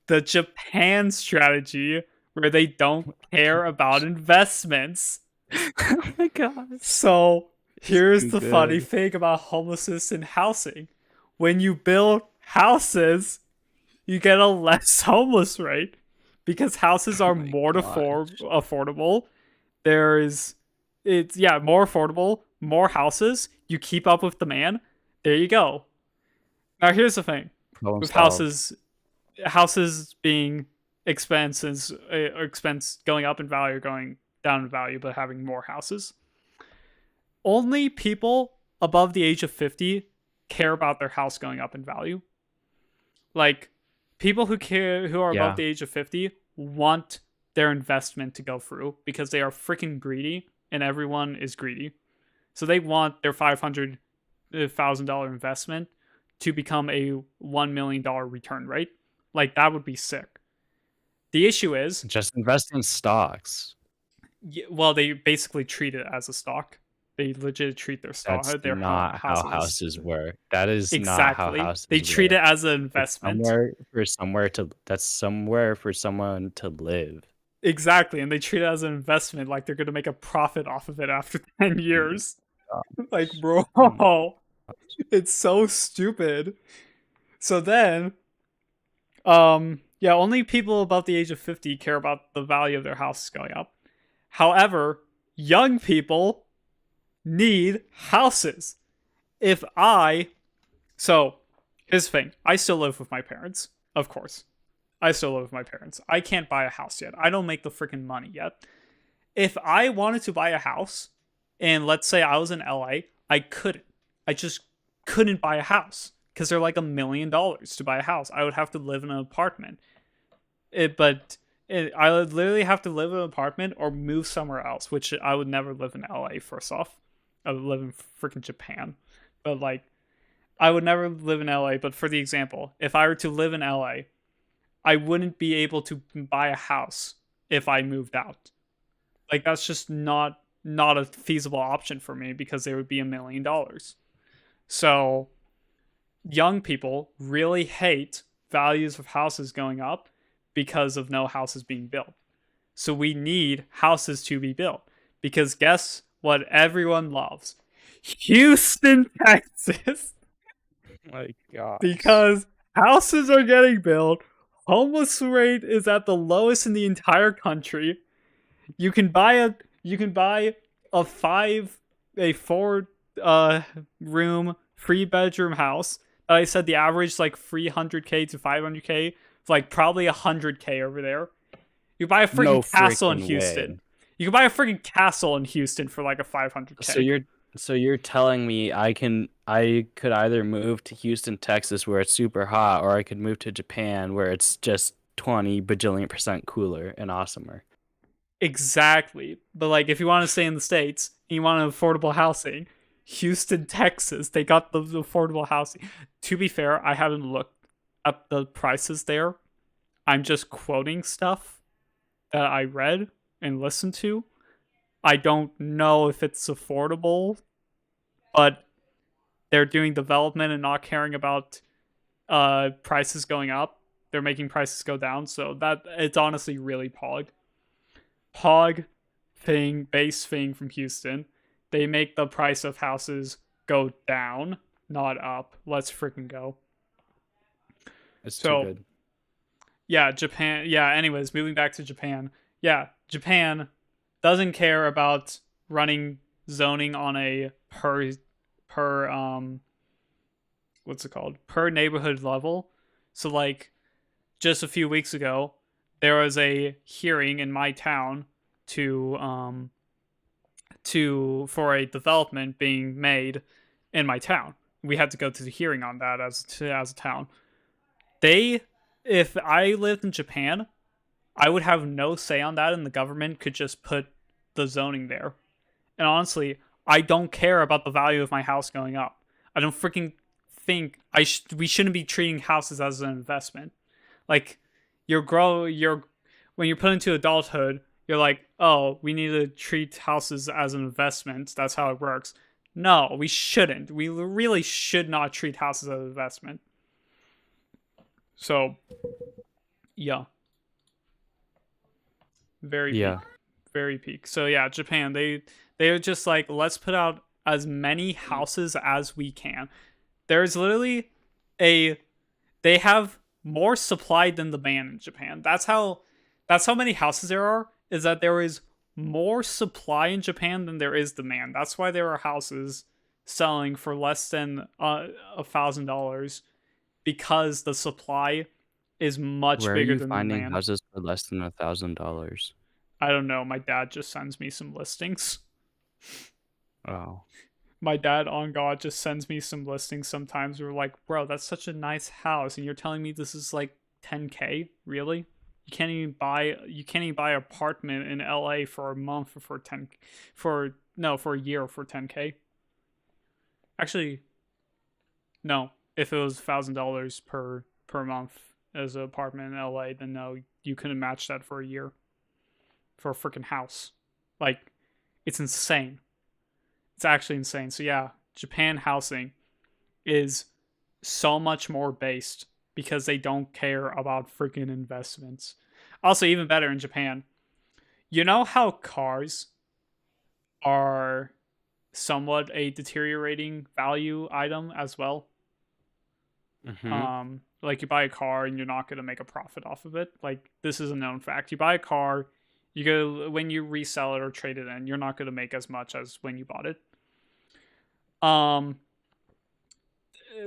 The Japan strategy, where they don't care about investments. Oh my god. So here's the funny thing about homelessness and housing. When you build houses, you get a less homeless rate because houses are more affordable. More affordable, more houses. You keep up with demand. There you go. Now here's the thing. With houses being expense going up in value or going down in value, but having more houses. Only people above the age of 50 care about their house going up in value. Like, people who are above the age of 50 want their investment to go through because they are freaking greedy, and everyone is greedy. So they want their $500,000 investment to become a $1 million return rate. Like, that would be sick. The issue is... just invest in stocks. Well, they basically treat it as a stock. They legit treat their stock. That's not how houses work. That is exactly not how houses they treat work. it as an investment. That's somewhere for someone to live. Exactly, and they treat it as an investment, like they're gonna make a profit off of it after 10 years. Like, bro, it's so stupid. So then, only people above the age of 50 care about the value of their house going up. However, young people need houses. So here's the thing. I still live with my parents, of course. I can't buy a house yet. I don't make the freaking money yet. If I wanted to buy a house, and let's say I was in LA, I couldn't. I just couldn't buy a house because they're like $1 million to buy a house. I would have to live in an apartment. I would literally have to live in an apartment or move somewhere else, which I would never live in LA, first off. I would live in freaking Japan. But, like, I would never live in LA. But for the example, if I were to live in LA, I wouldn't be able to buy a house if I moved out. Like, that's just not a feasible option for me because there would be $1 million. So, young people really hate values of houses going up because of no houses being built. So we need houses to be built. Because guess what everyone loves? Houston, Texas. My God. Because houses are getting built. Homeless rate is at the lowest in the entire country. You can buy a 4 room 3-bedroom house. I said the average like $300K to $500K. Like probably $100K over there. You buy a freaking castle in Houston. You can buy a freaking castle in Houston for like a $500K. So you're telling me I could either move to Houston, Texas, where it's super hot, or I could move to Japan, where it's just 20 bajillion% cooler and awesomer. Exactly. But like, if you want to stay in the States and you want affordable housing, Houston, Texas, they got the affordable housing. To be fair, I haven't looked up the prices there. I'm just quoting stuff that I read and listened to. I don't know if it's affordable, but they're doing development and not caring about prices going up. They're making prices go down, so that it's honestly really pog base thing from Houston. They make the price of houses go down, not up. Let's freaking go. It's too good. Yeah, Japan. Yeah, anyways, moving back to Japan. Yeah, Japan doesn't care about running zoning on a per what's it called? Per neighborhood level. So like just a few weeks ago, there was a hearing in my town to for a development being made in my town. We had to go to the hearing on that as a town. If I lived in Japan, I would have no say on that, and the government could just put the zoning there. And honestly, I don't care about the value of my house going up. I don't freaking think we shouldn't be treating houses as an investment. Like when you're put into adulthood, you're like, oh, we need to treat houses as an investment. That's how it works. No, we shouldn't. We really should not treat houses as an investment. So, yeah. Very peak. So yeah, Japan, they're just like, let's put out as many houses as we can. There's literally they have more supply than demand in Japan. That's how many houses there are, is that there is more supply in Japan than there is demand. That's why there are houses selling for less than $1,000, because the supply is much bigger than the demand. Where are you finding houses for less than $1,000? I don't know. My dad just sends me some listings. Oh. My dad, on God, just sends me some listings sometimes. We're like, bro, that's such a nice house, and you're telling me this is like $10K? Really? You can't even buy an apartment in LA for a month for a year for $10K. Actually, no. If it was $1,000 per month as an apartment in LA, then no, you couldn't match that for a year for a freaking house. Like, it's insane. It's actually insane. So yeah, Japan housing is so much more based because they don't care about freaking investments. Also, even better in Japan, you know how cars are somewhat a deteriorating value item as well? Mm-hmm. Like, you buy a car and you're not going to make a profit off of it. Like, this is a known fact. You buy a car, when you resell it or trade it in, you're not going to make as much as when you bought it.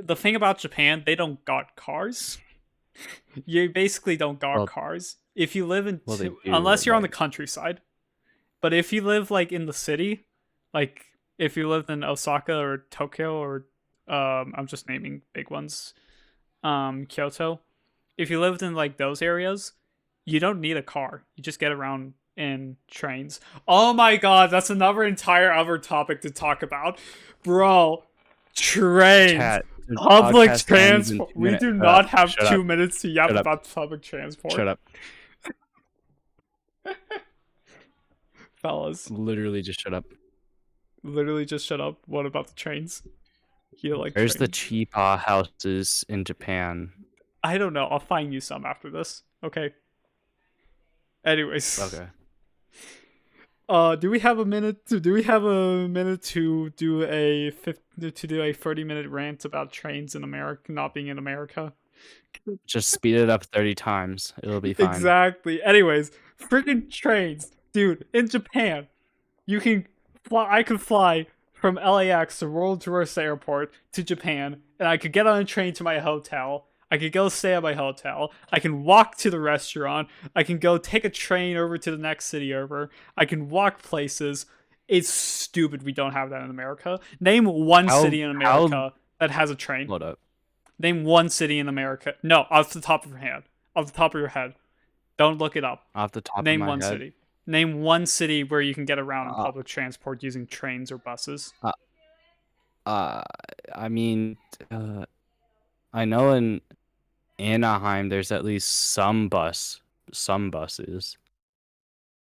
The thing about Japan, they don't got cars. You basically don't got cars. If you live in, unless you're on the countryside, but if you live like in the city, like if you lived in Osaka or Tokyo or I'm just naming big ones, Kyoto. If you lived in like those areas, you don't need a car. You just get around in trains. Oh my God, that's another entire other topic to talk about, bro. Trains. Public transport. We do not have 2 minutes to yap about public transport. Shut up. Fellas. Literally just shut up. What about the trains? You like Where's the trains? cheap houses in Japan? I don't know. I'll find you some after this. Okay. Anyways. Okay. Do we have a minute to do a 30-minute rant about trains in America not being in America? Just speed it up 30 times. It'll be fine. Exactly. Anyways, freaking trains. Dude, in Japan, I could fly from LAX to World Tourist Airport to Japan, and I could get on a train to my hotel. I could go stay at my hotel. I can walk to the restaurant. I can go take a train over to the next city over. I can walk places It's stupid we don't have that in America. Name one city in America that has a train. Hold up. Name one city in America. No, off the top of your head. Off the top of your head. Don't look it up. Off the top Name of my one head. city. Name one city where you can get around in public transport using trains or buses. I mean, I know in Anaheim there's at least some buses.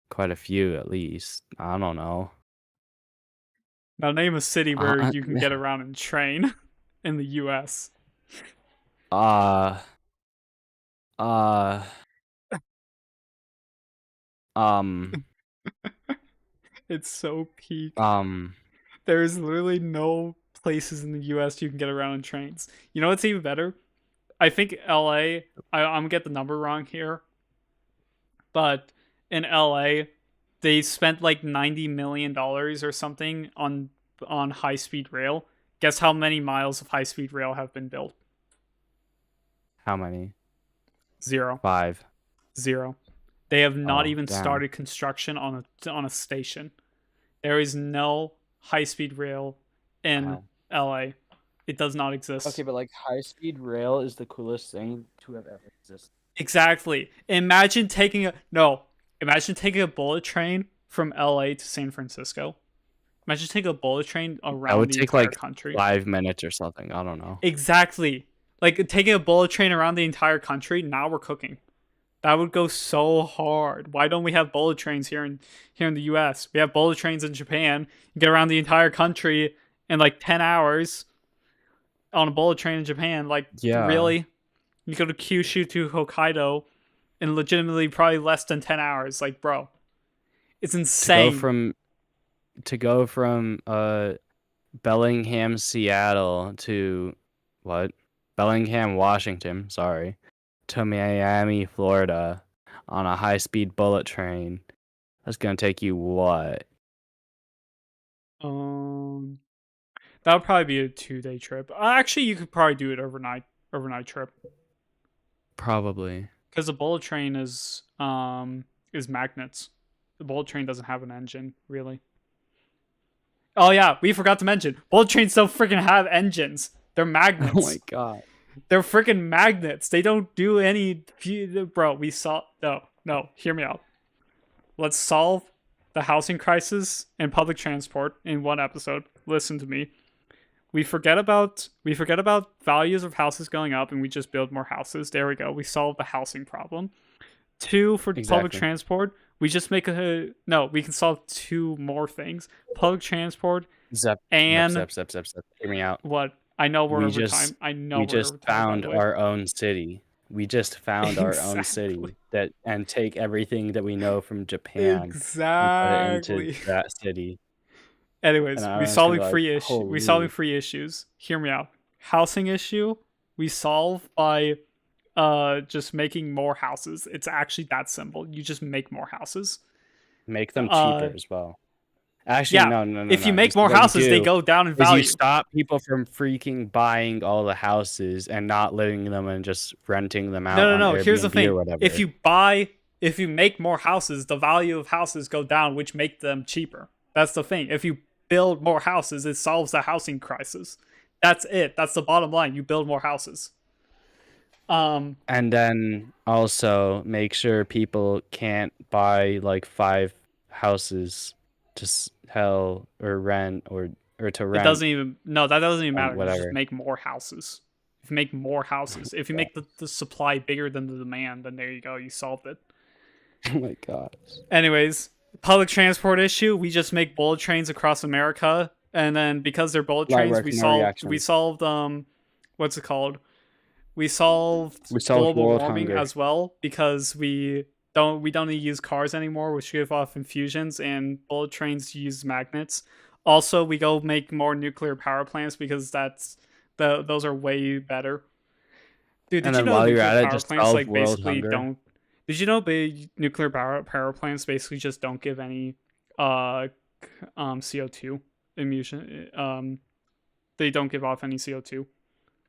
Quite a few at least. I don't know. Now name a city where you can get around in train in the US. It's so peak. There's literally no places in the US you can get around in trains. You know what's even better? I think LA, I'm gonna get the number wrong here, but in LA, they spent like $90 million or something on high-speed rail. Guess how many miles of high-speed rail have been built? How many? 0. 5. 0. They have not even started construction on a station. There is no high-speed rail in LA. It does not exist. Okay, but like high-speed rail is the coolest thing to have ever existed. Exactly. Imagine taking a bullet train from LA to San Francisco. Imagine taking a bullet train around the entire country. 5 minutes or something. I don't know. Exactly. Like taking a bullet train around the entire country. Now we're cooking. That would go so hard. Why don't we have bullet trains here in the US? We have bullet trains in Japan. You get around the entire country in like 10 hours on a bullet train in Japan. Like, really? You go to Kyushu to Hokkaido in legitimately probably less than 10 hours. Like, bro, it's insane. To go from Bellingham, Seattle to Bellingham, Washington, to Miami, Florida on a high-speed bullet train. That's going to take you what? That would probably be a 2-day trip. Actually, you could probably do it overnight trip. Probably. Because the bullet train is magnets. The bullet train doesn't have an engine, really. Oh yeah, we forgot to mention, bullet trains don't freaking have engines. They're magnets. Oh my god. They're freaking magnets. They don't do any... Bro, No, hear me out. Let's solve the housing crisis and public transport in one episode. Listen to me. We forget about values of houses going up and we just build more houses. There we go. We solve the housing problem. 2, for public transport, we just make we can solve 2 more things. Public transport and... Zep. Hear me out. What? I know we're over time. We just found our own city. We just found our own city and take everything that we know from Japan and put it into that city. Anyways, we're solving free issues. Hear me out. Housing issue, we solve by just making more houses. It's actually that simple. You just make more houses. Make them cheaper as well. Actually, no. If you make more houses, they go down in value. You stop people from freaking buying all the houses and not living in them and just renting them out. No. Here's the thing: if you make more houses, the value of houses go down, which make them cheaper. That's the thing. If you build more houses, it solves the housing crisis. That's it. That's the bottom line. You build more houses. And then also make sure people can't buy like 5 houses to sell or rent or to rent. That doesn't even matter. You just make more houses. If you make more houses, if you make the supply bigger than the demand, then there you go. You solved it. Oh my gosh. Anyways, public transport issue. We just make bullet trains across America, and then because they're bullet trains, we solved what's it called? We solved global warming as well, because we don't need to use cars anymore, which give off infusions, and bullet trains use magnets. Also, we go make more nuclear power plants because those are way better. Dude, did you know nuclear power plants like basically don't? Did you know nuclear power plants basically just don't give any CO2 emission? They don't give off any CO2.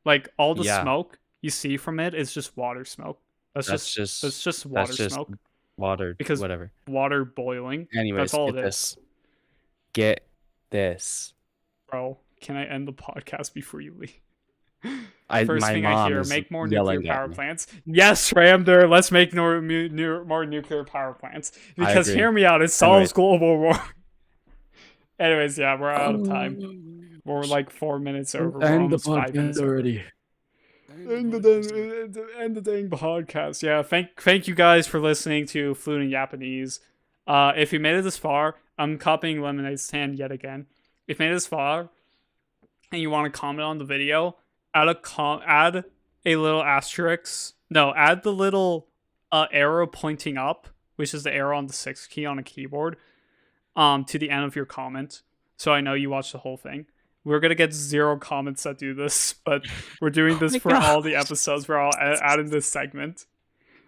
Like all the smoke you see from it is just water smoke. That's just water smoke. Water, because whatever. Water boiling. Anyways, that's all it is. Get this. Bro, can I end the podcast before you leave? My First thing I mom hear, is make more nuclear yelling at power me. plants. Yes, Ramder, let's make more nuclear power plants. Because agree. hear me out, it solves Anyways. global war. Anyways, yeah, we're out of time. We're like 4 minutes over. We're End the almost 5 minutes podcast over. already. End the dang podcast. Yeah, thank you guys for listening to Fluent in Japanese. If you made it this far, I'm copying Lemonade's stand yet again. If you made it this far and you want to comment on the video, add a little asterisk. No, add the little arrow pointing up, which is the arrow on the 6th key on a keyboard, to the end of your comment, so I know you watched the whole thing. We're gonna get 0 comments that do this, but we're doing this for all the episodes. We're all adding this segment.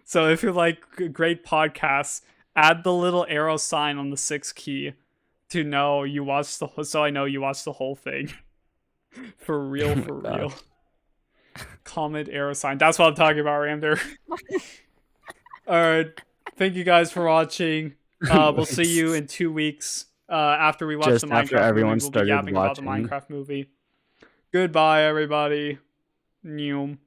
So if you like great podcasts, add the little arrow sign on the 6th key to know you watched so I know you watched the whole thing. For real, for real. Comment arrow sign. That's what I'm talking about, Ramder. Alright. Thank you guys for watching. We'll see you in 2 weeks. After we watch Just the after Minecraft everyone movie, we'll be started yapping about the watching. Minecraft movie. Goodbye, everybody. Neum.